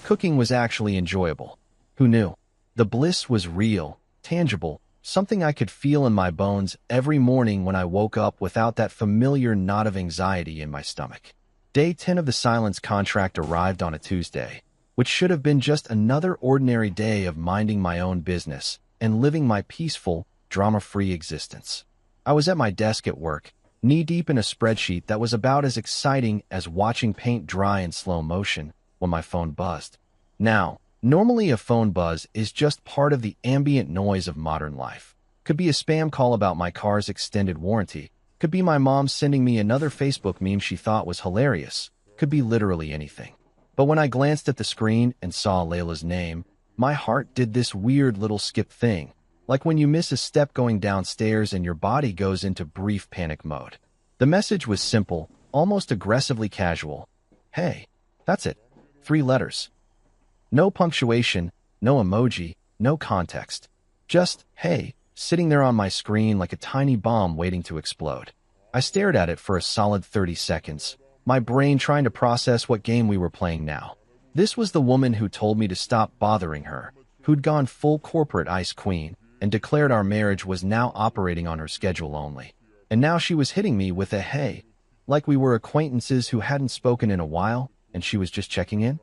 cooking was actually enjoyable. Who knew? The bliss was real, tangible, something I could feel in my bones every morning when I woke up without that familiar knot of anxiety in my stomach. Day 10 of the Silence contract arrived on a Tuesday, which should have been just another ordinary day of minding my own business and living my peaceful, drama-free existence. I was at my desk at work, knee-deep in a spreadsheet that was about as exciting as watching paint dry in slow motion, when my phone buzzed. Now, normally a phone buzz is just part of the ambient noise of modern life. Could be a spam call about my car's extended warranty. Could be my mom sending me another Facebook meme she thought was hilarious. Could be literally anything. But when I glanced at the screen and saw Layla's name, my heart did this weird little skip thing, like when you miss a step going downstairs and your body goes into brief panic mode. The message was simple, almost aggressively casual. Hey, that's it. 3 letters. No punctuation, no emoji, no context. Just, hey, sitting there on my screen like a tiny bomb waiting to explode. I stared at it for a solid 30 seconds, my brain trying to process what game we were playing now. This was the woman who told me to stop bothering her, who'd gone full corporate ice queen and declared our marriage was now operating on her schedule only. And now she was hitting me with a hey, like we were acquaintances who hadn't spoken in a while, and she was just checking in?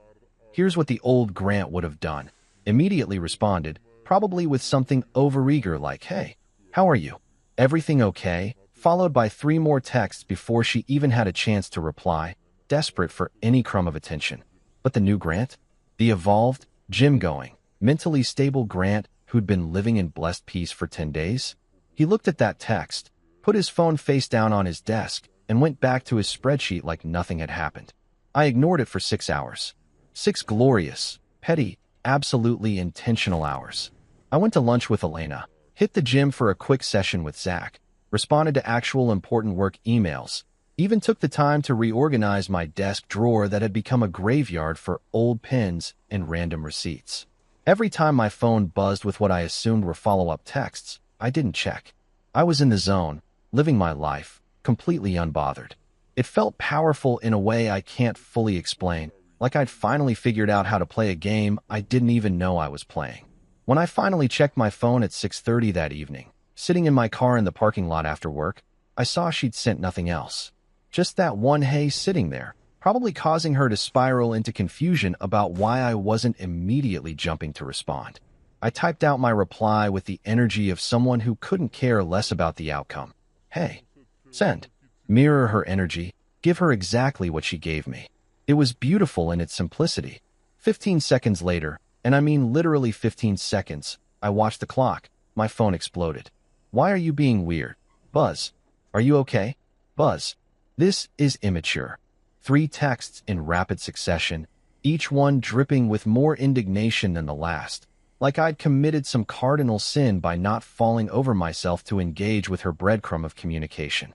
Here's what the old Grant would have done. Immediately responded, probably with something overeager like, hey, how are you? Everything okay? Followed by 3 more texts before she even had a chance to reply, desperate for any crumb of attention. But the new Grant? The evolved, gym-going, mentally stable Grant who'd been living in blessed peace for 10 days? He looked at that text, put his phone face down on his desk, and went back to his spreadsheet like nothing had happened. I ignored it for 6 hours. 6 glorious, petty, absolutely intentional hours. I went to lunch with Elena, hit the gym for a quick session with Zach, responded to actual important work emails, even took the time to reorganize my desk drawer that had become a graveyard for old pens and random receipts. Every time my phone buzzed with what I assumed were follow-up texts, I didn't check. I was in the zone, living my life, completely unbothered. It felt powerful in a way I can't fully explain, like I'd finally figured out how to play a game I didn't even know I was playing. When I finally checked my phone at 6:30 that evening, sitting in my car in the parking lot after work, I saw she'd sent nothing else. Just that one hey sitting there, probably causing her to spiral into confusion about why I wasn't immediately jumping to respond. I typed out my reply with the energy of someone who couldn't care less about the outcome. Hey, send. Mirror her energy, give her exactly what she gave me. It was beautiful in its simplicity. 15 seconds later, and I mean literally 15 seconds, I watched the clock. My phone exploded. Why are you being weird? Buzz. Are you okay? Buzz. This is immature. 3 texts in rapid succession, each one dripping with more indignation than the last, like I'd committed some cardinal sin by not falling over myself to engage with her breadcrumb of communication.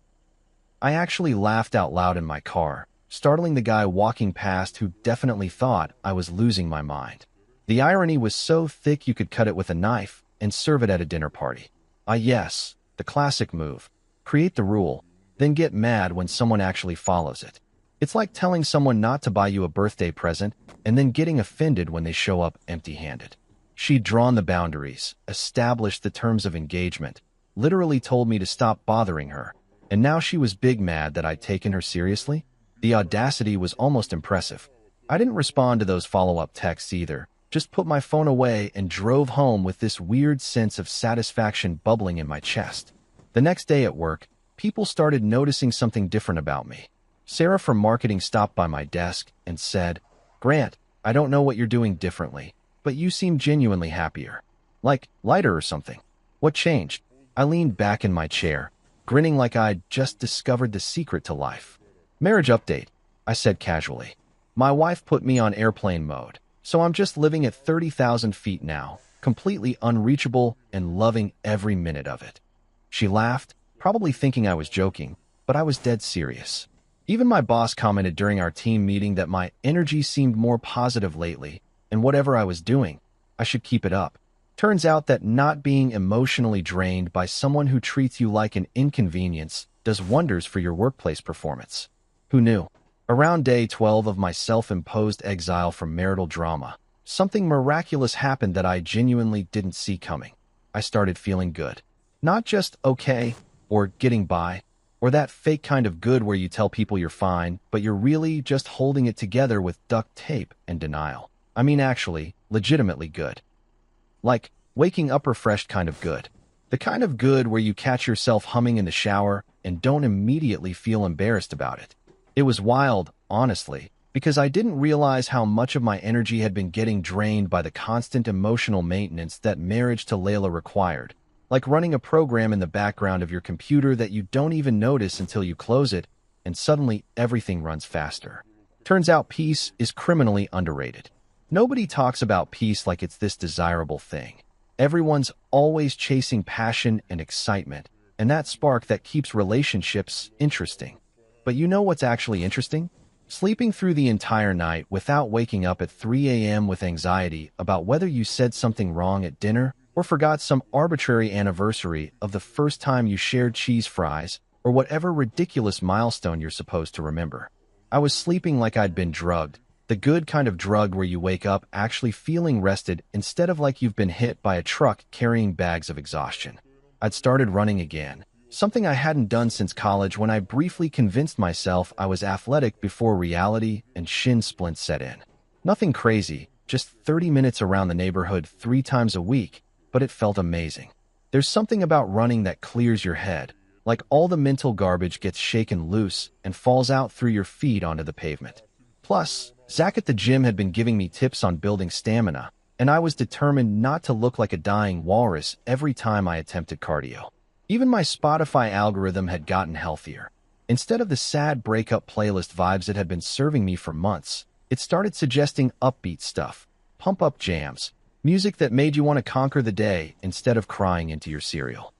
I actually laughed out loud in my car, startling the guy walking past who definitely thought I was losing my mind. The irony was so thick you could cut it with a knife and serve it at a dinner party. Yes, the classic move. Create the rule, then get mad when someone actually follows it. It's like telling someone not to buy you a birthday present and then getting offended when they show up empty-handed. She'd drawn the boundaries, established the terms of engagement, literally told me to stop bothering her, and now she was big mad that I'd taken her seriously? The audacity was almost impressive. I didn't respond to those follow-up texts either, just put my phone away and drove home with this weird sense of satisfaction bubbling in my chest. The next day at work, people started noticing something different about me. Sarah from marketing stopped by my desk and said, "Grant, I don't know what you're doing differently, but you seem genuinely happier. Like, lighter or something." What changed? I leaned back in my chair, grinning like I'd just discovered the secret to life. Marriage update, I said casually. My wife put me on airplane mode, so I'm just living at 30,000 feet now, completely unreachable and loving every minute of it. She laughed, probably thinking I was joking, but I was dead serious. Even my boss commented during our team meeting that my energy seemed more positive lately, and whatever I was doing, I should keep it up. Turns out that not being emotionally drained by someone who treats you like an inconvenience does wonders for your workplace performance. Who knew? Around day 12 of my self-imposed exile from marital drama, something miraculous happened that I genuinely didn't see coming. I started feeling good. Not just okay, or getting by, or that fake kind of good where you tell people you're fine, but you're really just holding it together with duct tape and denial. I mean actually, legitimately good. Like, waking up refreshed kind of good. The kind of good where you catch yourself humming in the shower and don't immediately feel embarrassed about it. It was wild, honestly, because I didn't realize how much of my energy had been getting drained by the constant emotional maintenance that marriage to Layla required. Like running a program in the background of your computer that you don't even notice until you close it, and suddenly everything runs faster. Turns out peace is criminally underrated. Nobody talks about peace like it's this desirable thing. Everyone's always chasing passion and excitement, and that spark that keeps relationships interesting. But you know what's actually interesting? Sleeping through the entire night without waking up at 3 a.m. with anxiety about whether you said something wrong at dinner or forgot some arbitrary anniversary of the first time you shared cheese fries or whatever ridiculous milestone you're supposed to remember. I was sleeping like I'd been drugged, the good kind of drug where you wake up actually feeling rested instead of like you've been hit by a truck carrying bags of exhaustion. I'd started running again, something I hadn't done since college when I briefly convinced myself I was athletic before reality and shin splints set in. Nothing crazy, just 30 minutes around the neighborhood 3 times a week, but it felt amazing. There's something about running that clears your head, like all the mental garbage gets shaken loose and falls out through your feet onto the pavement. Plus, Zach at the gym had been giving me tips on building stamina, and I was determined not to look like a dying walrus every time I attempted cardio. Even my Spotify algorithm had gotten healthier. Instead of the sad breakup playlist vibes it had been serving me for months, it started suggesting upbeat stuff, pump-up jams, music that made you want to conquer the day instead of crying into your cereal.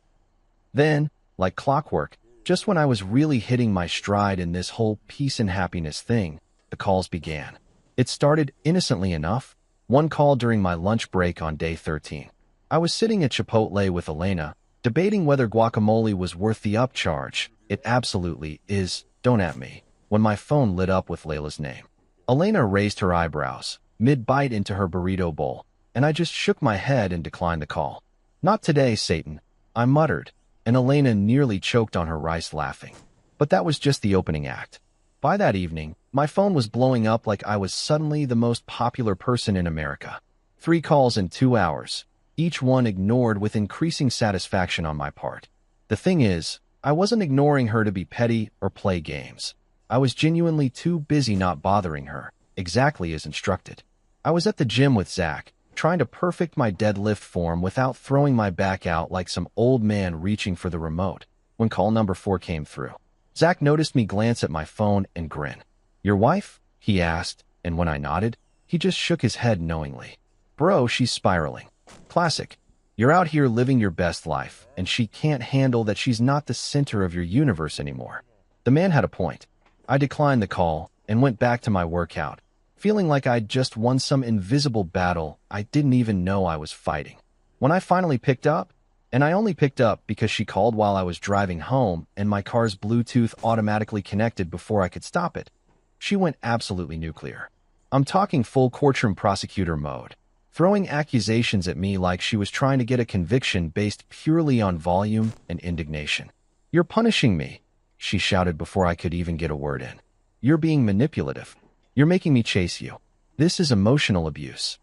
Then, like clockwork, just when I was really hitting my stride in this whole peace and happiness thing, the calls began. It started innocently enough, one call during my lunch break on day 13. I was sitting at Chipotle with Elena, debating whether guacamole was worth the upcharge. It absolutely is, don't at me, when my phone lit up with Layla's name. Elena raised her eyebrows, mid-bite into her burrito bowl, and I just shook my head and declined the call. Not today, Satan, I muttered, and Elena nearly choked on her rice laughing. But that was just the opening act. By that evening, my phone was blowing up like I was suddenly the most popular person in America. 3 calls in 2 hours, each one ignored with increasing satisfaction on my part. The thing is, I wasn't ignoring her to be petty or play games. I was genuinely too busy not bothering her, exactly as instructed. I was at the gym with Zach, trying to perfect my deadlift form without throwing my back out like some old man reaching for the remote, when call number 4 came through. Zach noticed me glance at my phone and grin. "Your wife?" he asked, and when I nodded, he just shook his head knowingly. "Bro, she's spiraling. Classic. You're out here living your best life, and she can't handle that she's not the center of your universe anymore." The man had a point. I declined the call and went back to my workout, feeling like I'd just won some invisible battle I didn't even know I was fighting. When I finally picked up, and I only picked up because she called while I was driving home and my car's Bluetooth automatically connected before I could stop it, she went absolutely nuclear. I'm talking full courtroom prosecutor mode, throwing accusations at me like she was trying to get a conviction based purely on volume and indignation. "You're punishing me," she shouted before I could even get a word in. "You're being manipulative. You're making me chase you. This is emotional abuse."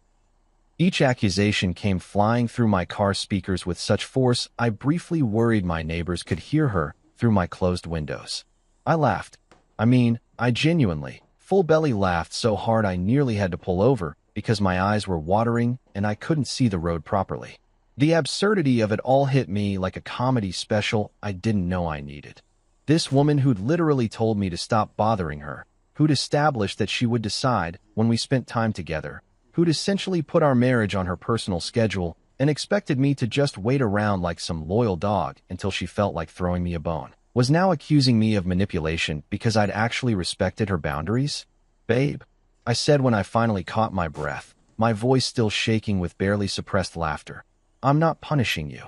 Each accusation came flying through my car speakers with such force I briefly worried my neighbors could hear her through my closed windows. I laughed. I genuinely, full belly laughed so hard I nearly had to pull over because my eyes were watering and I couldn't see the road properly. The absurdity of it all hit me like a comedy special I didn't know I needed. This woman who'd literally told me to stop bothering her, who'd established that she would decide when we spent time together, who'd essentially put our marriage on her personal schedule and expected me to just wait around like some loyal dog until she felt like throwing me a bone, was now accusing me of manipulation because I'd actually respected her boundaries? Babe, I said when I finally caught my breath, my voice still shaking with barely suppressed laughter. I'm not punishing you.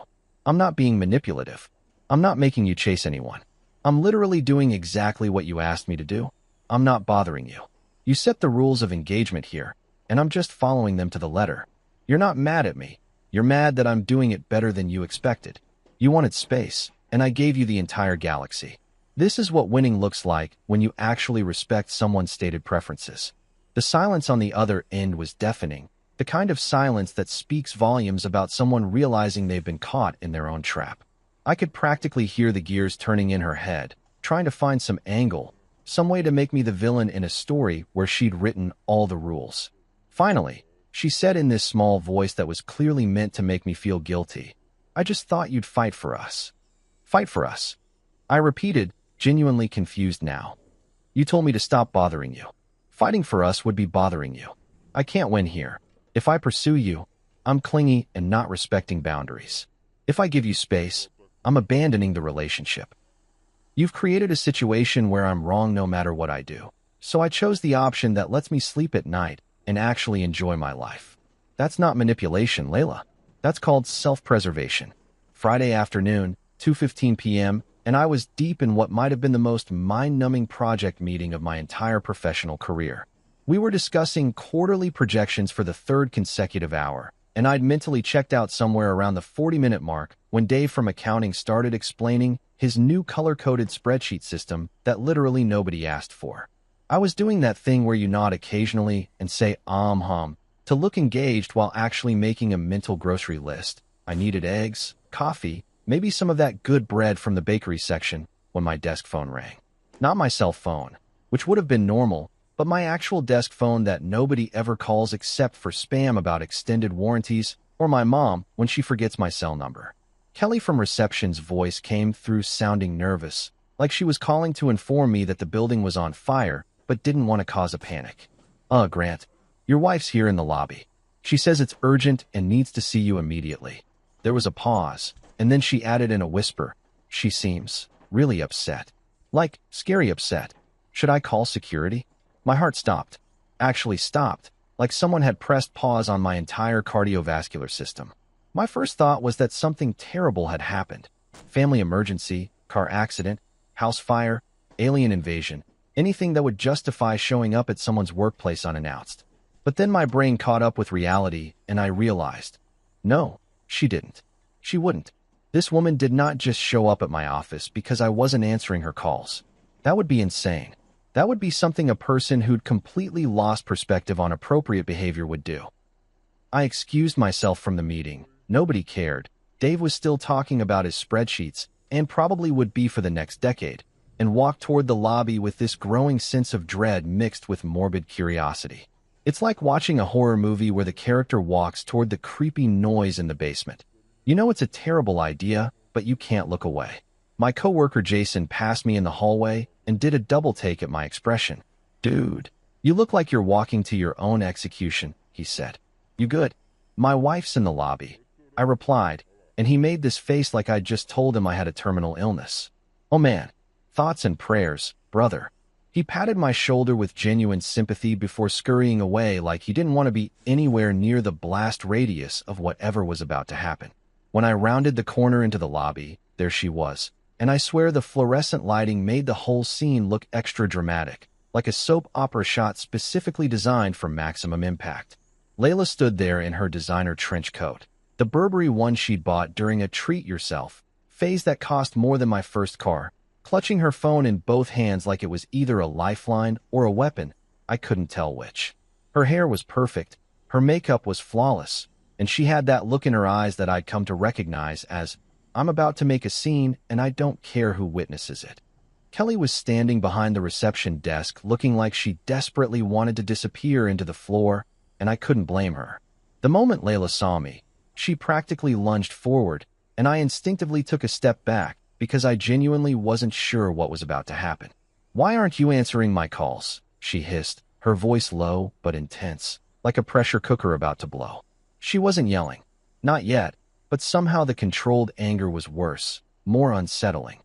I'm not being manipulative. I'm not making you chase anyone. I'm literally doing exactly what you asked me to do. I'm not bothering you. You set the rules of engagement here, and I'm just following them to the letter. You're not mad at me. You're mad that I'm doing it better than you expected. You wanted space, and I gave you the entire galaxy. This is what winning looks like when you actually respect someone's stated preferences. The silence on the other end was deafening, the kind of silence that speaks volumes about someone realizing they've been caught in their own trap. I could practically hear the gears turning in her head, trying to find some angle, some way to make me the villain in a story where she'd written all the rules. Finally, she said in this small voice that was clearly meant to make me feel guilty, I just thought you'd fight for us. Fight for us. I repeated, genuinely confused now. You told me to stop bothering you. Fighting for us would be bothering you. I can't win here. If I pursue you, I'm clingy and not respecting boundaries. If I give you space, I'm abandoning the relationship. You've created a situation where I'm wrong no matter what I do. So I chose the option that lets me sleep at night and actually enjoy my life. That's not manipulation, Layla. That's called self-preservation. Friday afternoon, 2:15 p.m., and I was deep in what might have been the most mind-numbing project meeting of my entire professional career. We were discussing quarterly projections for the third consecutive hour, and I'd mentally checked out somewhere around the 40-minute mark when Dave from accounting started explaining his new color-coded spreadsheet system that literally nobody asked for. I was doing that thing where you nod occasionally and say hum to look engaged while actually making a mental grocery list. I needed eggs, coffee, maybe some of that good bread from the bakery section when my desk phone rang. Not my cell phone, which would have been normal, but my actual desk phone that nobody ever calls except for spam about extended warranties, or my mom when she forgets my cell number. Kelly from reception's voice came through sounding nervous, like she was calling to inform me that the building was on fire, but didn't want to cause a panic. Grant, your wife's here in the lobby. She says it's urgent and needs to see you immediately. There was a pause, and then she added in a whisper, she seems really upset. Like, scary upset. Should I call security? My heart stopped. Actually stopped, like someone had pressed pause on my entire cardiovascular system. My first thought was that something terrible had happened. Family emergency, car accident, house fire, alien invasion, anything that would justify showing up at someone's workplace unannounced. But then my brain caught up with reality, and I realized, no, she didn't. She wouldn't. This woman did not just show up at my office because I wasn't answering her calls. That would be insane. That would be something a person who'd completely lost perspective on appropriate behavior would do. I excused myself from the meeting. Nobody cared. Dave was still talking about his spreadsheets, and probably would be for the next decade, and walked toward the lobby with this growing sense of dread mixed with morbid curiosity. It's like watching a horror movie where the character walks toward the creepy noise in the basement. You know it's a terrible idea, but you can't look away. My coworker Jason passed me in the hallway and did a double take at my expression. Dude, you look like you're walking to your own execution, he said. You good? My wife's in the lobby, I replied, and he made this face like I'd just told him I had a terminal illness. Oh man, thoughts and prayers, brother. He patted my shoulder with genuine sympathy before scurrying away like he didn't want to be anywhere near the blast radius of whatever was about to happen. When I rounded the corner into the lobby, there she was, and I swear the fluorescent lighting made the whole scene look extra dramatic, like a soap opera shot specifically designed for maximum impact. Layla stood there in her designer trench coat, the Burberry one she'd bought during a treat-yourself phase that cost more than my first car, clutching her phone in both hands like it was either a lifeline or a weapon. I couldn't tell which. Her hair was perfect, her makeup was flawless, and she had that look in her eyes that I'd come to recognize as, I'm about to make a scene and I don't care who witnesses it. Kelly was standing behind the reception desk looking like she desperately wanted to disappear into the floor, and I couldn't blame her. The moment Layla saw me, She practically lunged forward, and I instinctively took a step back because I genuinely wasn't sure what was about to happen. "Why aren't you answering my calls?" she hissed, her voice low but intense, like a pressure cooker about to blow. She wasn't yelling. Not yet, but somehow the controlled anger was worse, more unsettling.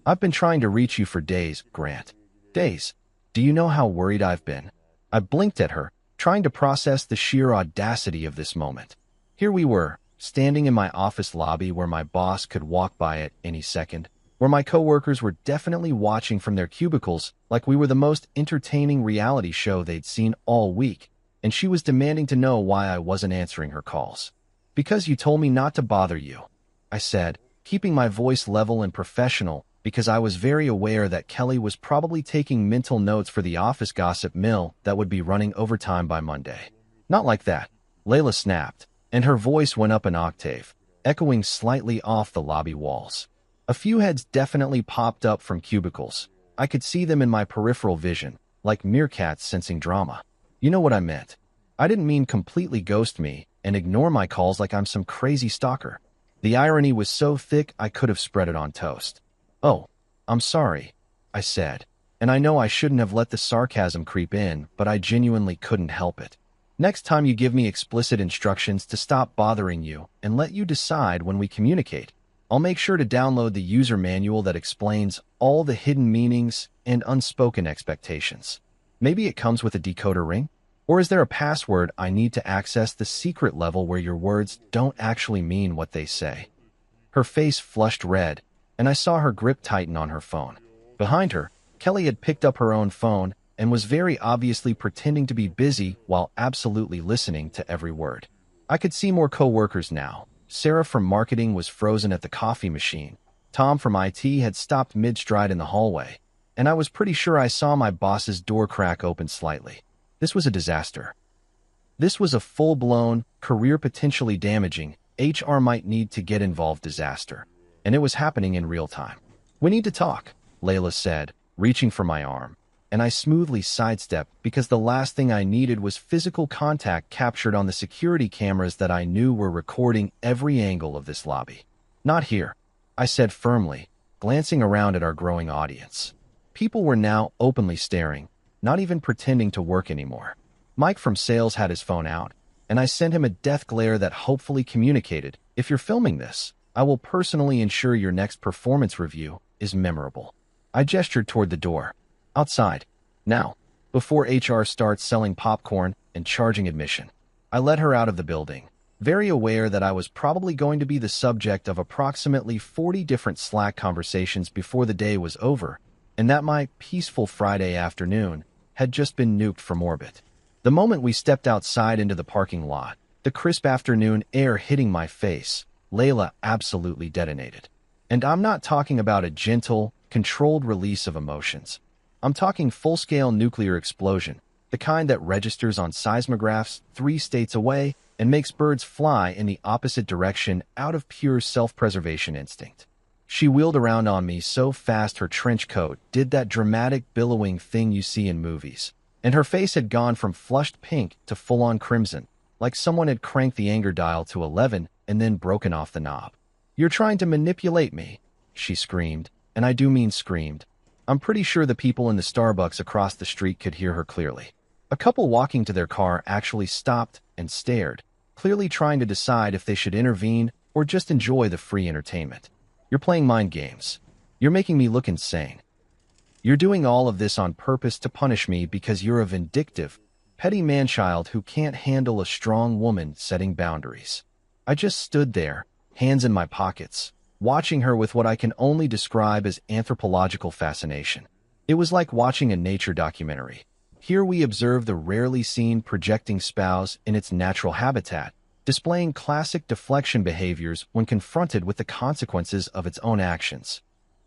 "I've been trying to reach you for days, Grant. Days. Do you know how worried I've been?" I blinked at her, trying to process the sheer audacity of this moment. Here we were, standing in my office lobby where my boss could walk by at any second, where my coworkers were definitely watching from their cubicles like we were the most entertaining reality show they'd seen all week, and she was demanding to know why I wasn't answering her calls. "Because you told me not to bother you," I said, keeping my voice level and professional because I was very aware that Kelly was probably taking mental notes for the office gossip mill that would be running overtime by Monday. "Not like that," Layla snapped, and her voice went up an octave, echoing slightly off the lobby walls. A few heads definitely popped up from cubicles. I could see them in my peripheral vision, like meerkats sensing drama. You know what I meant. I didn't mean completely ghost me and ignore my calls like I'm some crazy stalker. The irony was so thick I could have spread it on toast. "Oh, I'm sorry," I said, and I know I shouldn't have let the sarcasm creep in, but I genuinely couldn't help it. "Next time you give me explicit instructions to stop bothering you and let you decide when we communicate, I'll make sure to download the user manual that explains all the hidden meanings and unspoken expectations. Maybe it comes with a decoder ring? Or is there a password I need to access the secret level where your words don't actually mean what they say?" Her face flushed red, and I saw her grip tighten on her phone. Behind her, Kelly had picked up her own phone and was very obviously pretending to be busy while absolutely listening to every word. I could see more co-workers now. Sarah from marketing was frozen at the coffee machine. Tom from IT had stopped mid-stride in the hallway, and I was pretty sure I saw my boss's door crack open slightly. This was a disaster. This was a full-blown, career-potentially damaging, HR might need to get involved disaster, and it was happening in real time. "We need to talk," Layla said, reaching for my arm, and I smoothly sidestepped because the last thing I needed was physical contact captured on the security cameras that I knew were recording every angle of this lobby. "Not here," I said firmly, glancing around at our growing audience. People were now openly staring, not even pretending to work anymore. Mike from sales had his phone out, and I sent him a death glare that hopefully communicated, "If you're filming this, I will personally ensure your next performance review is memorable." I gestured toward the door. "Outside. Now, before HR starts selling popcorn and charging admission." I led her out of the building, very aware that I was probably going to be the subject of approximately 40 different Slack conversations before the day was over, and that my peaceful Friday afternoon had just been nuked from orbit. The moment we stepped outside into the parking lot, the crisp afternoon air hitting my face, Layla absolutely detonated. And I'm not talking about a gentle, controlled release of emotions. I'm talking full-scale nuclear explosion, the kind that registers on seismographs 3 states away and makes birds fly in the opposite direction out of pure self-preservation instinct. She wheeled around on me so fast her trench coat did that dramatic billowing thing you see in movies, and her face had gone from flushed pink to full-on crimson, like someone had cranked the anger dial to 11 and then broken off the knob. "You're trying to manipulate me," she screamed, and I do mean screamed. I'm pretty sure the people in the Starbucks across the street could hear her clearly. A couple walking to their car actually stopped and stared, clearly trying to decide if they should intervene or just enjoy the free entertainment. "You're playing mind games. You're making me look insane. You're doing all of this on purpose to punish me because you're a vindictive, petty man-child who can't handle a strong woman setting boundaries." I just stood there, hands in my pockets, watching her with what I can only describe as anthropological fascination. It was like watching a nature documentary. Here we observe the rarely seen projecting spouse in its natural habitat, displaying classic deflection behaviors when confronted with the consequences of its own actions.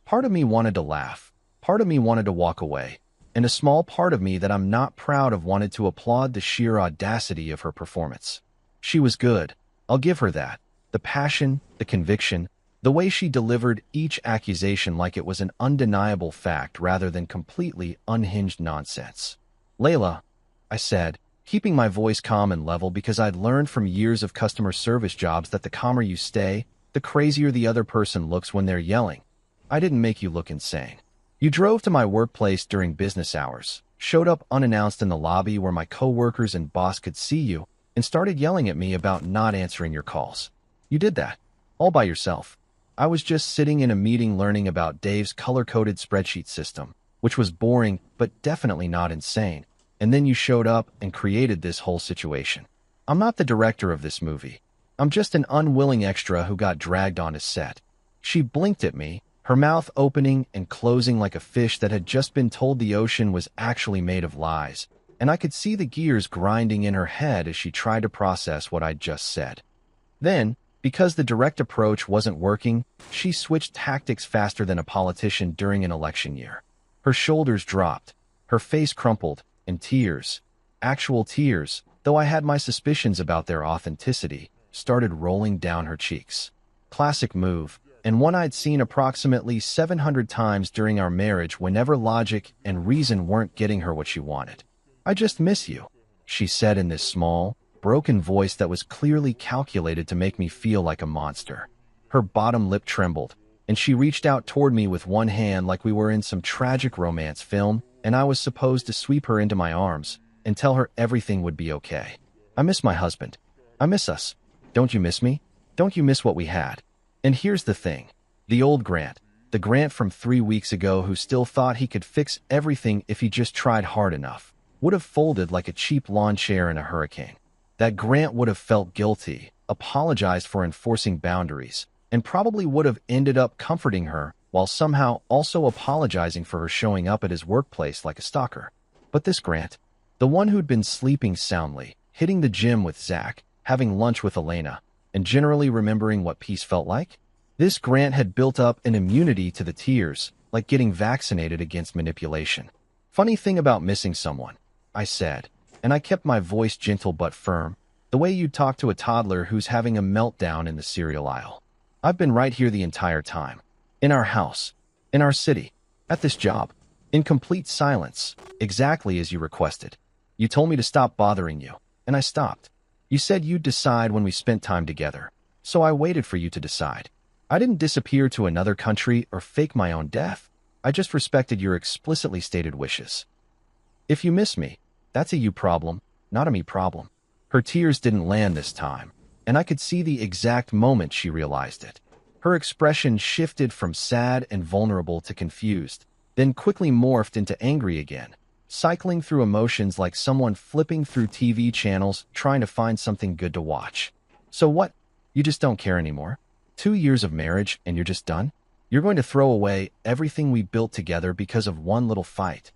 Part of me wanted to laugh, part of me wanted to walk away, and a small part of me that I'm not proud of wanted to applaud the sheer audacity of her performance. She was good, I'll give her that. The passion, the conviction, the way she delivered each accusation like it was an undeniable fact rather than completely unhinged nonsense. "Layla," I said, keeping my voice calm and level because I'd learned from years of customer service jobs that the calmer you stay, the crazier the other person looks when they're yelling. I didn't make you look insane. You drove to my workplace during business hours, showed up unannounced in the lobby where my coworkers and boss could see you, and started yelling at me about not answering your calls. You did that, all by yourself. I was just sitting in a meeting learning about Dave's color-coded spreadsheet system, which was boring but definitely not insane, and then you showed up and created this whole situation. I'm not the director of this movie. I'm just an unwilling extra who got dragged onto set. She blinked at me, her mouth opening and closing like a fish that had just been told the ocean was actually made of lies, and I could see the gears grinding in her head as she tried to process what I'd just said. Then, because the direct approach wasn't working, she switched tactics faster than a politician during an election year. Her shoulders dropped, her face crumpled, and tears, actual tears, though I had my suspicions about their authenticity, started rolling down her cheeks. Classic move, and one I'd seen approximately 700 times during our marriage whenever logic and reason weren't getting her what she wanted. "I just miss you," she said in this small, broken voice that was clearly calculated to make me feel like a monster. Her bottom lip trembled, and she reached out toward me with one hand like we were in some tragic romance film, and I was supposed to sweep her into my arms and tell her everything would be okay. "I miss my husband. I miss us. Don't you miss me? Don't you miss what we had?" And here's the thing. The old Grant, the Grant from 3 weeks ago who still thought he could fix everything if he just tried hard enough, would have folded like a cheap lawn chair in a hurricane. That Grant would have felt guilty, apologized for enforcing boundaries, and probably would have ended up comforting her while somehow also apologizing for her showing up at his workplace like a stalker. But this Grant, the one who'd been sleeping soundly, hitting the gym with Zach, having lunch with Elena, and generally remembering what peace felt like, this Grant had built up an immunity to the tears, like getting vaccinated against manipulation. "Funny thing about missing someone," I said, and I kept my voice gentle but firm, the way you'd talk to a toddler who's having a meltdown in the cereal aisle. "I've been right here the entire time. In our house. In our city. At this job. In complete silence. Exactly as you requested. You told me to stop bothering you, and I stopped. You said you'd decide when we spent time together, so I waited for you to decide. I didn't disappear to another country or fake my own death. I just respected your explicitly stated wishes. If you miss me, that's a you problem, not a me problem." Her tears didn't land this time, and I could see the exact moment she realized it. Her expression shifted from sad and vulnerable to confused, then quickly morphed into angry again, cycling through emotions like someone flipping through TV channels trying to find something good to watch. "So what? You just don't care anymore? 2 years of marriage and you're just done? You're going to throw away everything we built together because of one little fight?"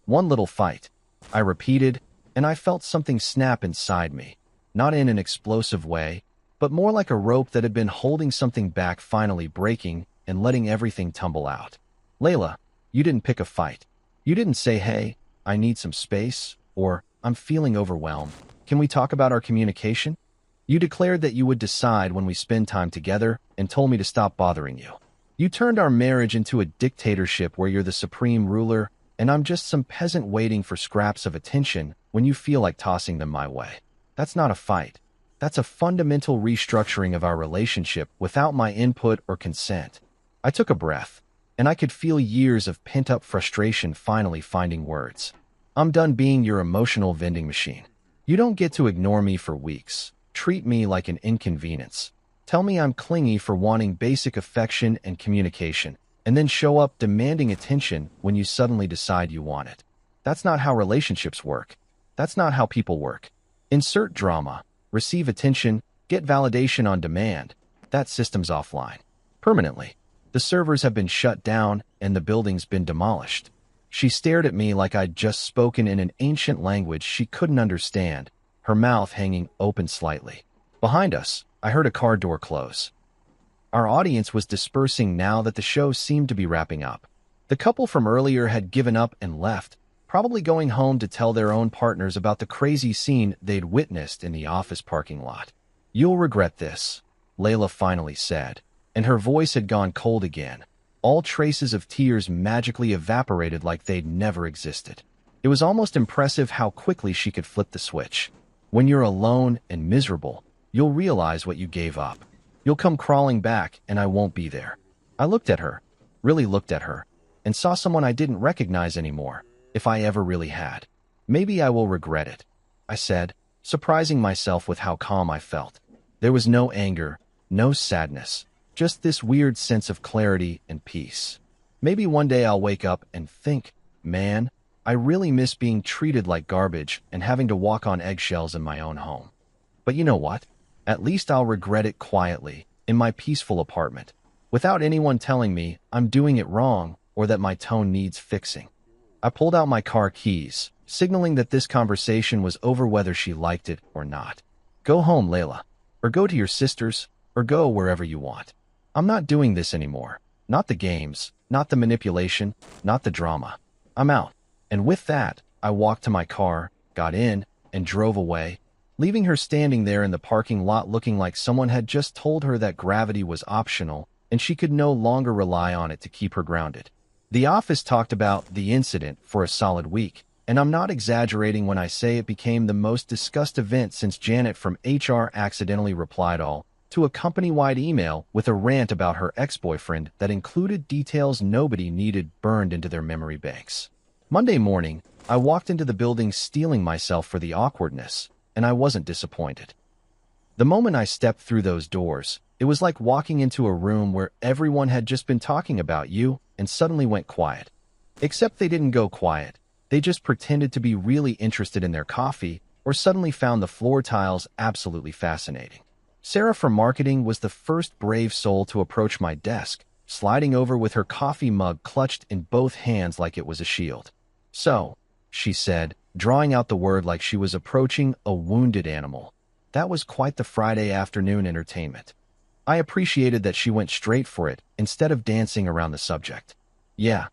"One little fight," I repeated, and I felt something snap inside me, not in an explosive way, but more like a rope that had been holding something back finally breaking and letting everything tumble out. "Layla, you didn't pick a fight. You didn't say, 'Hey, I need some space,' or 'I'm feeling overwhelmed. Can we talk about our communication?' You declared that you would decide when we spend time together and told me to stop bothering you. You turned our marriage into a dictatorship where you're the supreme ruler and I'm just some peasant waiting for scraps of attention when you feel like tossing them my way. That's not a fight. That's a fundamental restructuring of our relationship without my input or consent." I took a breath, and I could feel years of pent-up frustration finally finding words. "I'm done being your emotional vending machine. You don't get to ignore me for weeks, treat me like an inconvenience, tell me I'm clingy for wanting basic affection and communication, and then show up demanding attention when you suddenly decide you want it. That's not how relationships work. That's not how people work. Insert drama, receive attention, get validation on demand. That system's offline. Permanently. The servers have been shut down and the building's been demolished." She stared at me like I'd just spoken in an ancient language she couldn't understand, her mouth hanging open slightly. Behind us, I heard a car door close. Our audience was dispersing now that the show seemed to be wrapping up. The couple from earlier had given up and left, probably going home to tell their own partners about the crazy scene they'd witnessed in the office parking lot. "You'll regret this," Layla finally said, and her voice had gone cold again. All traces of tears magically evaporated like they'd never existed. It was almost impressive how quickly she could flip the switch. When you're alone and miserable, you'll realize what you gave up. You'll come crawling back and I won't be there. I looked at her, really looked at her, and saw someone I didn't recognize anymore, if I ever really had. Maybe I will regret it, I said, surprising myself with how calm I felt. There was no anger, no sadness, just this weird sense of clarity and peace. Maybe one day I'll wake up and think, man, I really miss being treated like garbage and having to walk on eggshells in my own home. But you know what? At least I'll regret it quietly, in my peaceful apartment, without anyone telling me I'm doing it wrong or that my tone needs fixing. I pulled out my car keys, signaling that this conversation was over whether she liked it or not. Go home, Layla, or go to your sister's, or go wherever you want. I'm not doing this anymore. Not the games, not the manipulation, not the drama. I'm out. And with that, I walked to my car, got in, and drove away, leaving her standing there in the parking lot looking like someone had just told her that gravity was optional and she could no longer rely on it to keep her grounded. The office talked about the incident for a solid week, and I'm not exaggerating when I say it became the most discussed event since Janet from HR accidentally replied all to a company-wide email with a rant about her ex-boyfriend that included details nobody needed burned into their memory banks. Monday morning, I walked into the building steeling myself for the awkwardness, and I wasn't disappointed. The moment I stepped through those doors, it was like walking into a room where everyone had just been talking about you and suddenly went quiet. Except they didn't go quiet. They just pretended to be really interested in their coffee or suddenly found the floor tiles absolutely fascinating. Sarah from marketing was the first brave soul to approach my desk, sliding over with her coffee mug clutched in both hands like it was a shield. So, she said, drawing out the word like she was approaching a wounded animal. That was quite the Friday afternoon entertainment. I appreciated that she went straight for it instead of dancing around the subject. Yeah,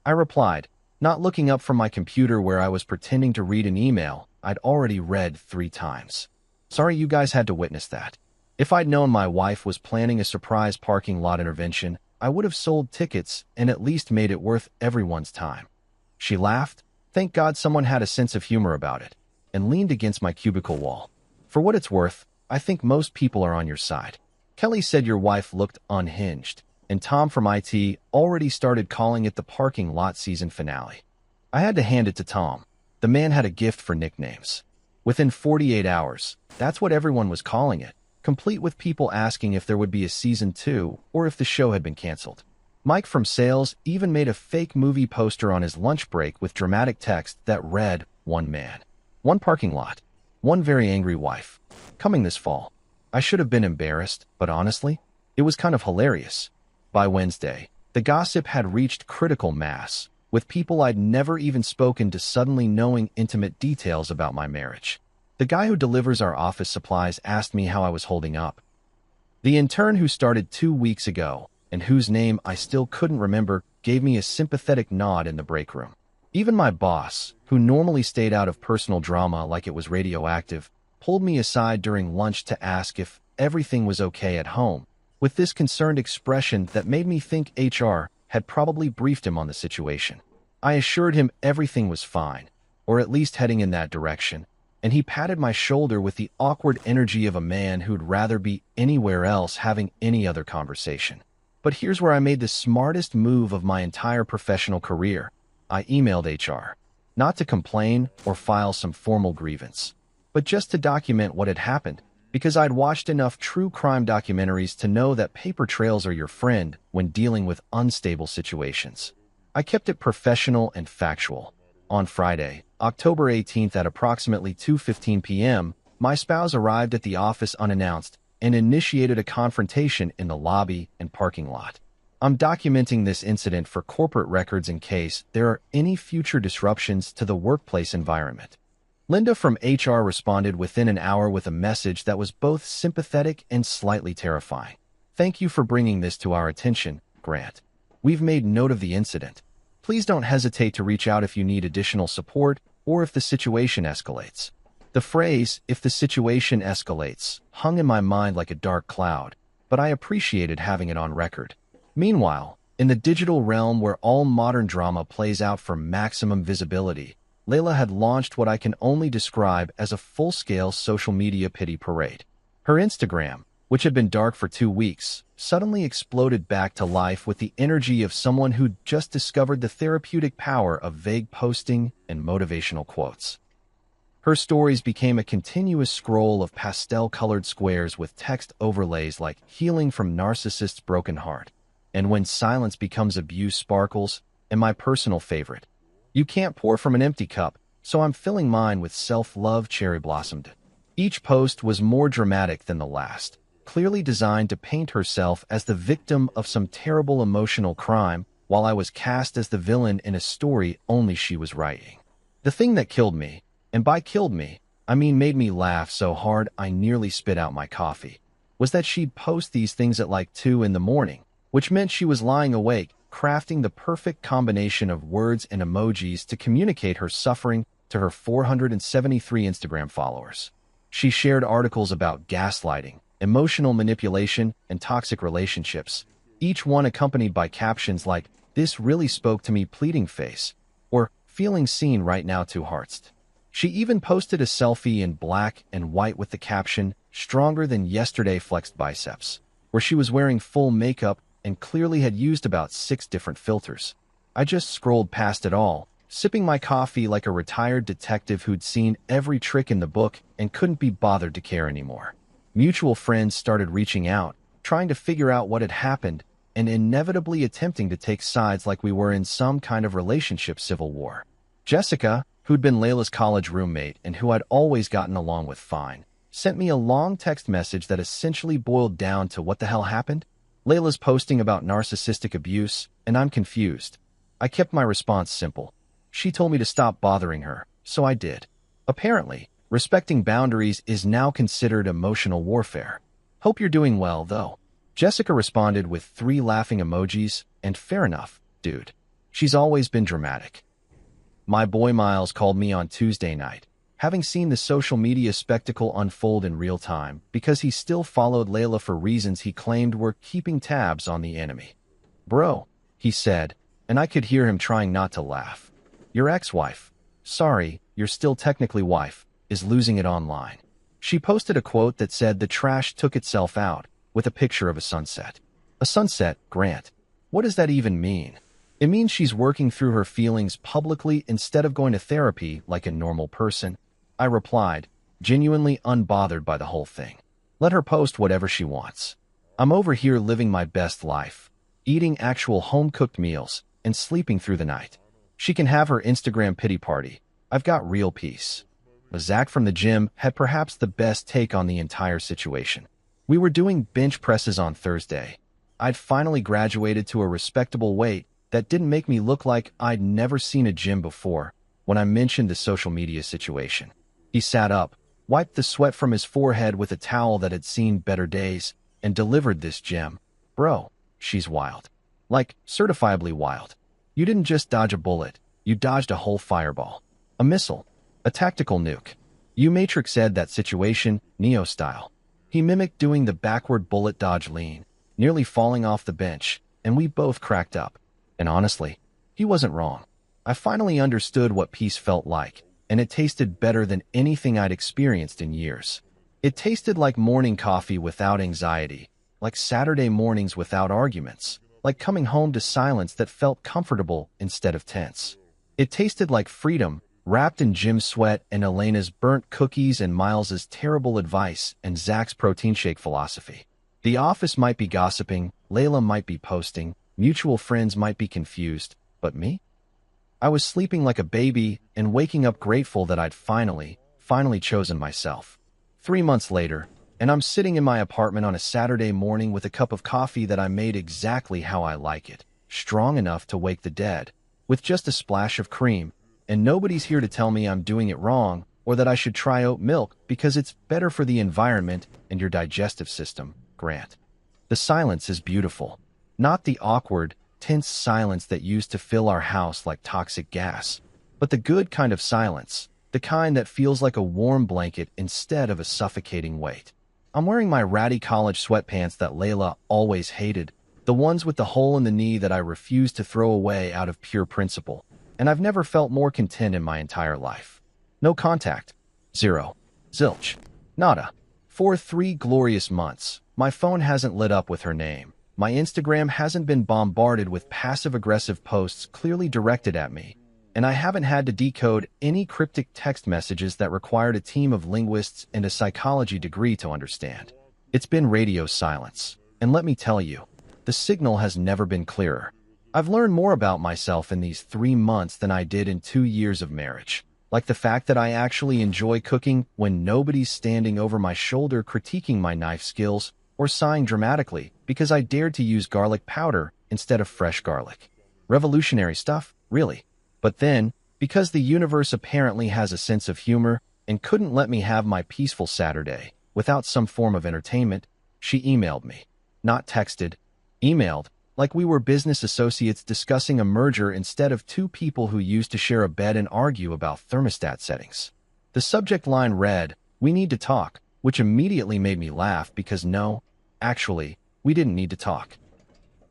I replied, not looking up from my computer where I was pretending to read an email I'd already read 3 times. Sorry you guys had to witness that. If I'd known my wife was planning a surprise parking lot intervention, I would have sold tickets and at least made it worth everyone's time. She laughed, thank God someone had a sense of humor about it, and leaned against my cubicle wall. For what it's worth, I think most people are on your side. Kelly said your wife looked unhinged, and Tom from IT already started calling it the parking lot season finale. I had to hand it to Tom. The man had a gift for nicknames. Within 48 hours, that's what everyone was calling it, complete with people asking if there would be a season 2 or if the show had been canceled. Mike from sales even made a fake movie poster on his lunch break with dramatic text that read, "One man, one parking lot, one very angry wife, coming this fall." I should have been embarrassed, but honestly, it was kind of hilarious. By Wednesday, the gossip had reached critical mass, with people I'd never even spoken to suddenly knowing intimate details about my marriage. The guy who delivers our office supplies asked me how I was holding up. The intern who started 2 weeks ago, and whose name I still couldn't remember, gave me a sympathetic nod in the break room. Even my boss, who normally stayed out of personal drama like it was radioactive, pulled me aside during lunch to ask if everything was okay at home, with this concerned expression that made me think HR had probably briefed him on the situation. I assured him everything was fine, or at least heading in that direction, and he patted my shoulder with the awkward energy of a man who'd rather be anywhere else having any other conversation. But here's where I made the smartest move of my entire professional career. I emailed HR, not to complain or file some formal grievance, but just to document what had happened, because I'd watched enough true crime documentaries to know that paper trails are your friend when dealing with unstable situations. I kept it professional and factual. On Friday, October 18th at approximately 2:15 p.m., my spouse arrived at the office unannounced and initiated a confrontation in the lobby and parking lot. I'm documenting this incident for corporate records in case there are any future disruptions to the workplace environment. Linda from HR responded within an hour with a message that was both sympathetic and slightly terrifying. Thank you for bringing this to our attention, Grant. We've made note of the incident. Please don't hesitate to reach out if you need additional support or if the situation escalates. The phrase, "if the situation escalates," hung in my mind like a dark cloud, but I appreciated having it on record. Meanwhile, in the digital realm where all modern drama plays out for maximum visibility, Layla had launched what I can only describe as a full-scale social media pity parade. Her Instagram, which had been dark for 2 weeks, suddenly exploded back to life with the energy of someone who'd just discovered the therapeutic power of vague posting and motivational quotes. Her stories became a continuous scroll of pastel-colored squares with text overlays like "healing from narcissist's broken heart," and "when silence becomes abuse sparkles," and my personal favorite, "you can't pour from an empty cup, so I'm filling mine with self-love cherry blossomed." Each post was more dramatic than the last, clearly designed to paint herself as the victim of some terrible emotional crime, while I was cast as the villain in a story only she was writing. The thing that killed me, and by killed me, I mean made me laugh so hard I nearly spit out my coffee, was that she'd post these things at like 2 in the morning, which meant she was lying awake, crafting the perfect combination of words and emojis to communicate her suffering to her 473 Instagram followers. She shared articles about gaslighting, emotional manipulation, and toxic relationships, each one accompanied by captions like, "This really spoke to me pleading face," or "feeling seen right now 2 hearts." She even posted a selfie in black and white with the caption, "Stronger than yesterday flexed biceps," where she was wearing full makeup and clearly had used about 6 different filters. I just scrolled past it all, sipping my coffee like a retired detective who'd seen every trick in the book and couldn't be bothered to care anymore. Mutual friends started reaching out, trying to figure out what had happened, and inevitably attempting to take sides like we were in some kind of relationship civil war. Jessica, who'd been Layla's college roommate and who I'd always gotten along with fine, sent me a long text message that essentially boiled down to what the hell happened? Layla's posting about narcissistic abuse, and I'm confused. I kept my response simple. She told me to stop bothering her, so I did. Apparently, respecting boundaries is now considered emotional warfare. Hope you're doing well, though. Jessica responded with 3 laughing emojis, and fair enough, dude. She's always been dramatic. My boy Miles called me on Tuesday night, having seen the social media spectacle unfold in real time, because he still followed Layla for reasons he claimed were keeping tabs on the enemy. "Bro," he said, and I could hear him trying not to laugh. "Your ex-wife, sorry, you're still technically wife, is losing it online." She posted a quote that said the trash took itself out, with a picture of a sunset. A sunset, Grant. What does that even mean? It means she's working through her feelings publicly instead of going to therapy like a normal person. I replied, genuinely unbothered by the whole thing. Let her post whatever she wants. I'm over here living my best life, eating actual home-cooked meals, and sleeping through the night. She can have her Instagram pity party. I've got real peace. Zach from the gym had perhaps the best take on the entire situation. We were doing bench presses on Thursday. I'd finally graduated to a respectable weight that didn't make me look like I'd never seen a gym before when I mentioned the social media situation. He sat up, wiped the sweat from his forehead with a towel that had seen better days, and delivered this gem. "Bro, she's wild. Like, certifiably wild. You didn't just dodge a bullet, you dodged a whole fireball. A missile. A tactical nuke. You Matrix said that situation, Neo style." He mimicked doing the backward bullet dodge lean, nearly falling off the bench, and we both cracked up. And honestly, he wasn't wrong. I finally understood what peace felt like, and it tasted better than anything I'd experienced in years. It tasted like morning coffee without anxiety, like Saturday mornings without arguments, like coming home to silence that felt comfortable instead of tense. It tasted like freedom, wrapped in gym sweat and Elena's burnt cookies and Miles's terrible advice and Zach's protein shake philosophy. The office might be gossiping, Layla might be posting, mutual friends might be confused, but me? I was sleeping like a baby and waking up grateful that I'd finally chosen myself. 3 months later, and I'm sitting in my apartment on a Saturday morning with a cup of coffee that I made exactly how I like it, strong enough to wake the dead, with just a splash of cream, and nobody's here to tell me I'm doing it wrong or that I should try oat milk because it's better for the environment and your digestive system, Grant. The silence is beautiful. Not the awkward, tense silence that used to fill our house like toxic gas, but the good kind of silence, the kind that feels like a warm blanket instead of a suffocating weight. I'm wearing my ratty college sweatpants that Layla always hated, the ones with the hole in the knee that I refused to throw away out of pure principle. and I've never felt more content in my entire life. No contact. Zero. Zilch. Nada. For 3 glorious months, my phone hasn't lit up with her name. My Instagram hasn't been bombarded with passive-aggressive posts clearly directed at me, and I haven't had to decode any cryptic text messages that required a team of linguists and a psychology degree to understand. It's been radio silence, and let me tell you, the signal has never been clearer. I've learned more about myself in these 3 months than I did in 2 years of marriage, like the fact that I actually enjoy cooking when nobody's standing over my shoulder critiquing my knife skills or sighing dramatically because I dared to use garlic powder instead of fresh garlic. Revolutionary stuff, really. But then, because the universe apparently has a sense of humor and couldn't let me have my peaceful Saturday without some form of entertainment, she emailed me. Not texted, emailed, like we were business associates discussing a merger instead of 2 people who used to share a bed and argue about thermostat settings. The subject line read, "We need to talk," which immediately made me laugh because no, actually, we didn't need to talk.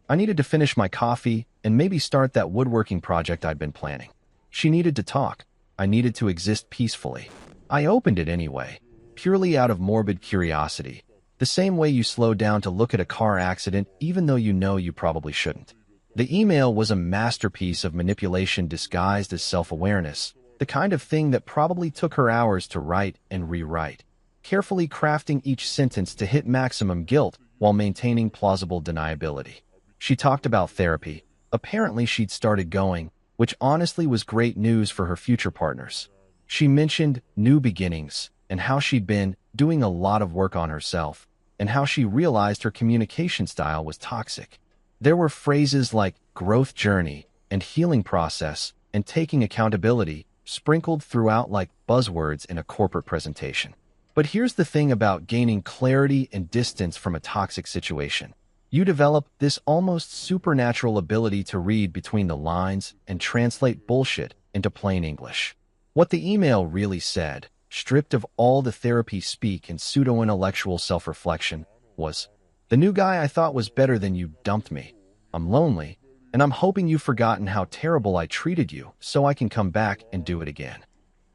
I needed to finish my coffee and maybe start that woodworking project I'd been planning. She needed to talk. I needed to exist peacefully. I opened it anyway, purely out of morbid curiosity, the same way you slow down to look at a car accident even though you know you probably shouldn't. The email was a masterpiece of manipulation disguised as self-awareness, the kind of thing that probably took her hours to write and rewrite, carefully crafting each sentence to hit maximum guilt while maintaining plausible deniability. She talked about therapy. Apparently she'd started going, which honestly was great news for her future partners. She mentioned new beginnings and how she'd been doing a lot of work on herself and how she realized her communication style was toxic. There were phrases like growth journey and healing process and taking accountability sprinkled throughout like buzzwords in a corporate presentation. But here's the thing about gaining clarity and distance from a toxic situation. You develop this almost supernatural ability to read between the lines and translate bullshit into plain English. What the email really said, stripped of all the therapy speak and pseudo-intellectual self-reflection, was, "The new guy I thought was better than you dumped me. I'm lonely, and I'm hoping you've forgotten how terrible I treated you so I can come back and do it again."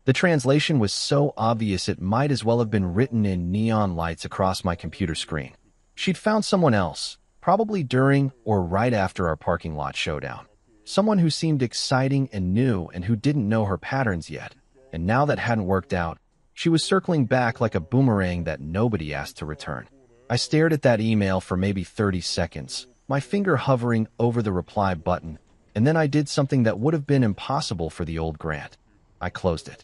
The translation was so obvious it might as well have been written in neon lights across my computer screen. She'd found someone else, probably during or right after our parking lot showdown. Someone who seemed exciting and new and who didn't know her patterns yet. And now that hadn't worked out, she was circling back like a boomerang that nobody asked to return. I stared at that email for maybe 30 seconds, my finger hovering over the reply button, and then I did something that would have been impossible for the old Grant. I closed it.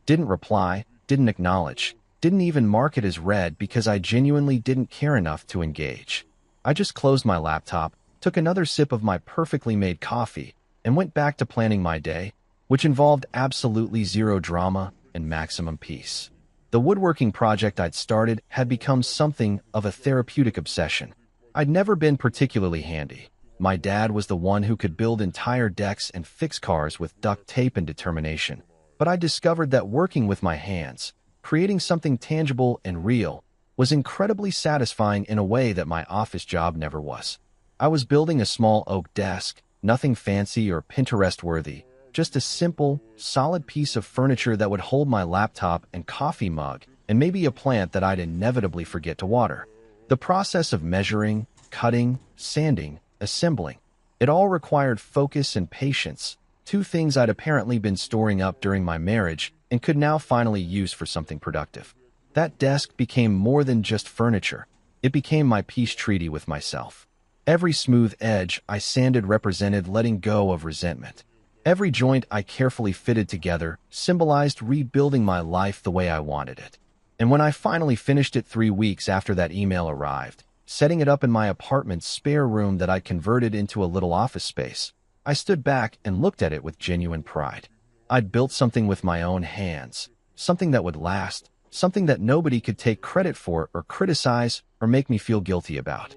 Didn't reply, didn't acknowledge, didn't even mark it as read because I genuinely didn't care enough to engage. I just closed my laptop, took another sip of my perfectly made coffee, and went back to planning my day, which involved absolutely zero drama and maximum peace. The woodworking project I'd started had become something of a therapeutic obsession. I'd never been particularly handy. My dad was the one who could build entire decks and fix cars with duct tape and determination. But I discovered that working with my hands, creating something tangible and real, was incredibly satisfying in a way that my office job never was. I was building a small oak desk, nothing fancy or Pinterest-worthy, just a simple, solid piece of furniture that would hold my laptop and coffee mug, and maybe a plant that I'd inevitably forget to water. The process of measuring, cutting, sanding, assembling, it all required focus and patience, 2 things I'd apparently been storing up during my marriage and could now finally use for something productive. That desk became more than just furniture. It became my peace treaty with myself. Every smooth edge I sanded represented letting go of resentment. Every joint I carefully fitted together symbolized rebuilding my life the way I wanted it. And when I finally finished it 3 weeks after that email arrived, setting it up in my apartment's spare room that I converted into a little office space, I stood back and looked at it with genuine pride. I'd built something with my own hands, something that would last, something that nobody could take credit for or criticize or make me feel guilty about.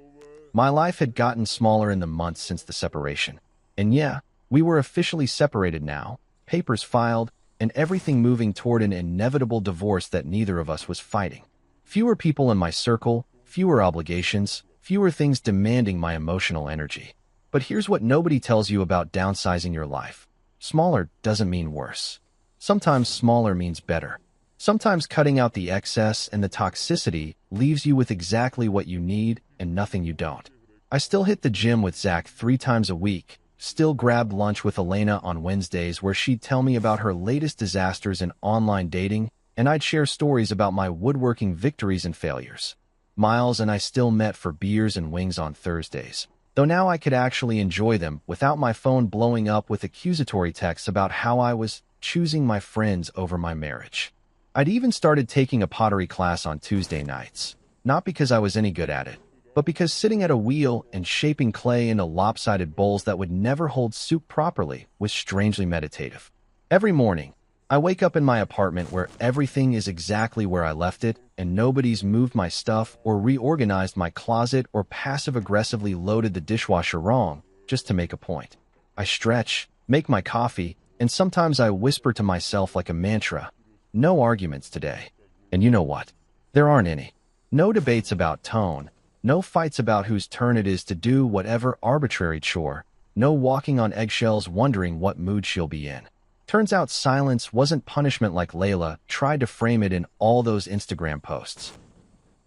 My life had gotten smaller in the months since the separation. And yeah, we were officially separated now, papers filed, and everything moving toward an inevitable divorce that neither of us was fighting. Fewer people in my circle, fewer obligations, fewer things demanding my emotional energy. But here's what nobody tells you about downsizing your life. Smaller doesn't mean worse. Sometimes smaller means better. Sometimes cutting out the excess and the toxicity leaves you with exactly what you need and nothing you don't. I still hit the gym with Zach 3 times a week, still grabbed lunch with Elena on Wednesdays where she'd tell me about her latest disasters in online dating, and I'd share stories about my woodworking victories and failures. Miles and I still met for beers and wings on Thursdays, though now I could actually enjoy them without my phone blowing up with accusatory texts about how I was choosing my friends over my marriage. I'd even started taking a pottery class on Tuesday nights, not because I was any good at it, but because sitting at a wheel and shaping clay into lopsided bowls that would never hold soup properly was strangely meditative. Every morning, I wake up in my apartment where everything is exactly where I left it, and nobody's moved my stuff or reorganized my closet or passive-aggressively loaded the dishwasher wrong just to make a point. I stretch, make my coffee, and sometimes I whisper to myself like a mantra, "No arguments today." And you know what? There aren't any. No debates about tone, no fights about whose turn it is to do whatever arbitrary chore, no walking on eggshells wondering what mood she'll be in. Turns out silence wasn't punishment like Layla tried to frame it in all those Instagram posts.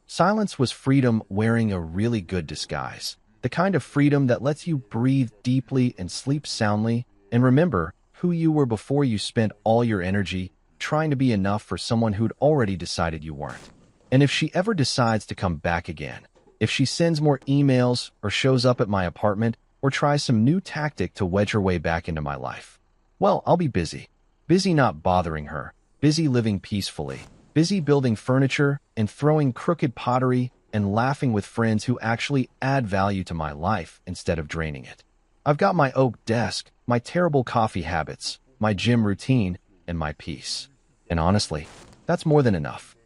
Silence was freedom wearing a really good disguise. The kind of freedom that lets you breathe deeply and sleep soundly and remember who you were before you spent all your energy trying to be enough for someone who'd already decided you weren't. And if she ever decides to come back again, if she sends more emails or shows up at my apartment or tries some new tactic to wedge her way back into my life, well, I'll be busy. Busy not bothering her, busy living peacefully, busy building furniture and throwing crooked pottery and laughing with friends who actually add value to my life instead of draining it. I've got my oak desk, my terrible coffee habits, my gym routine, and my peace. And honestly, that's more than enough.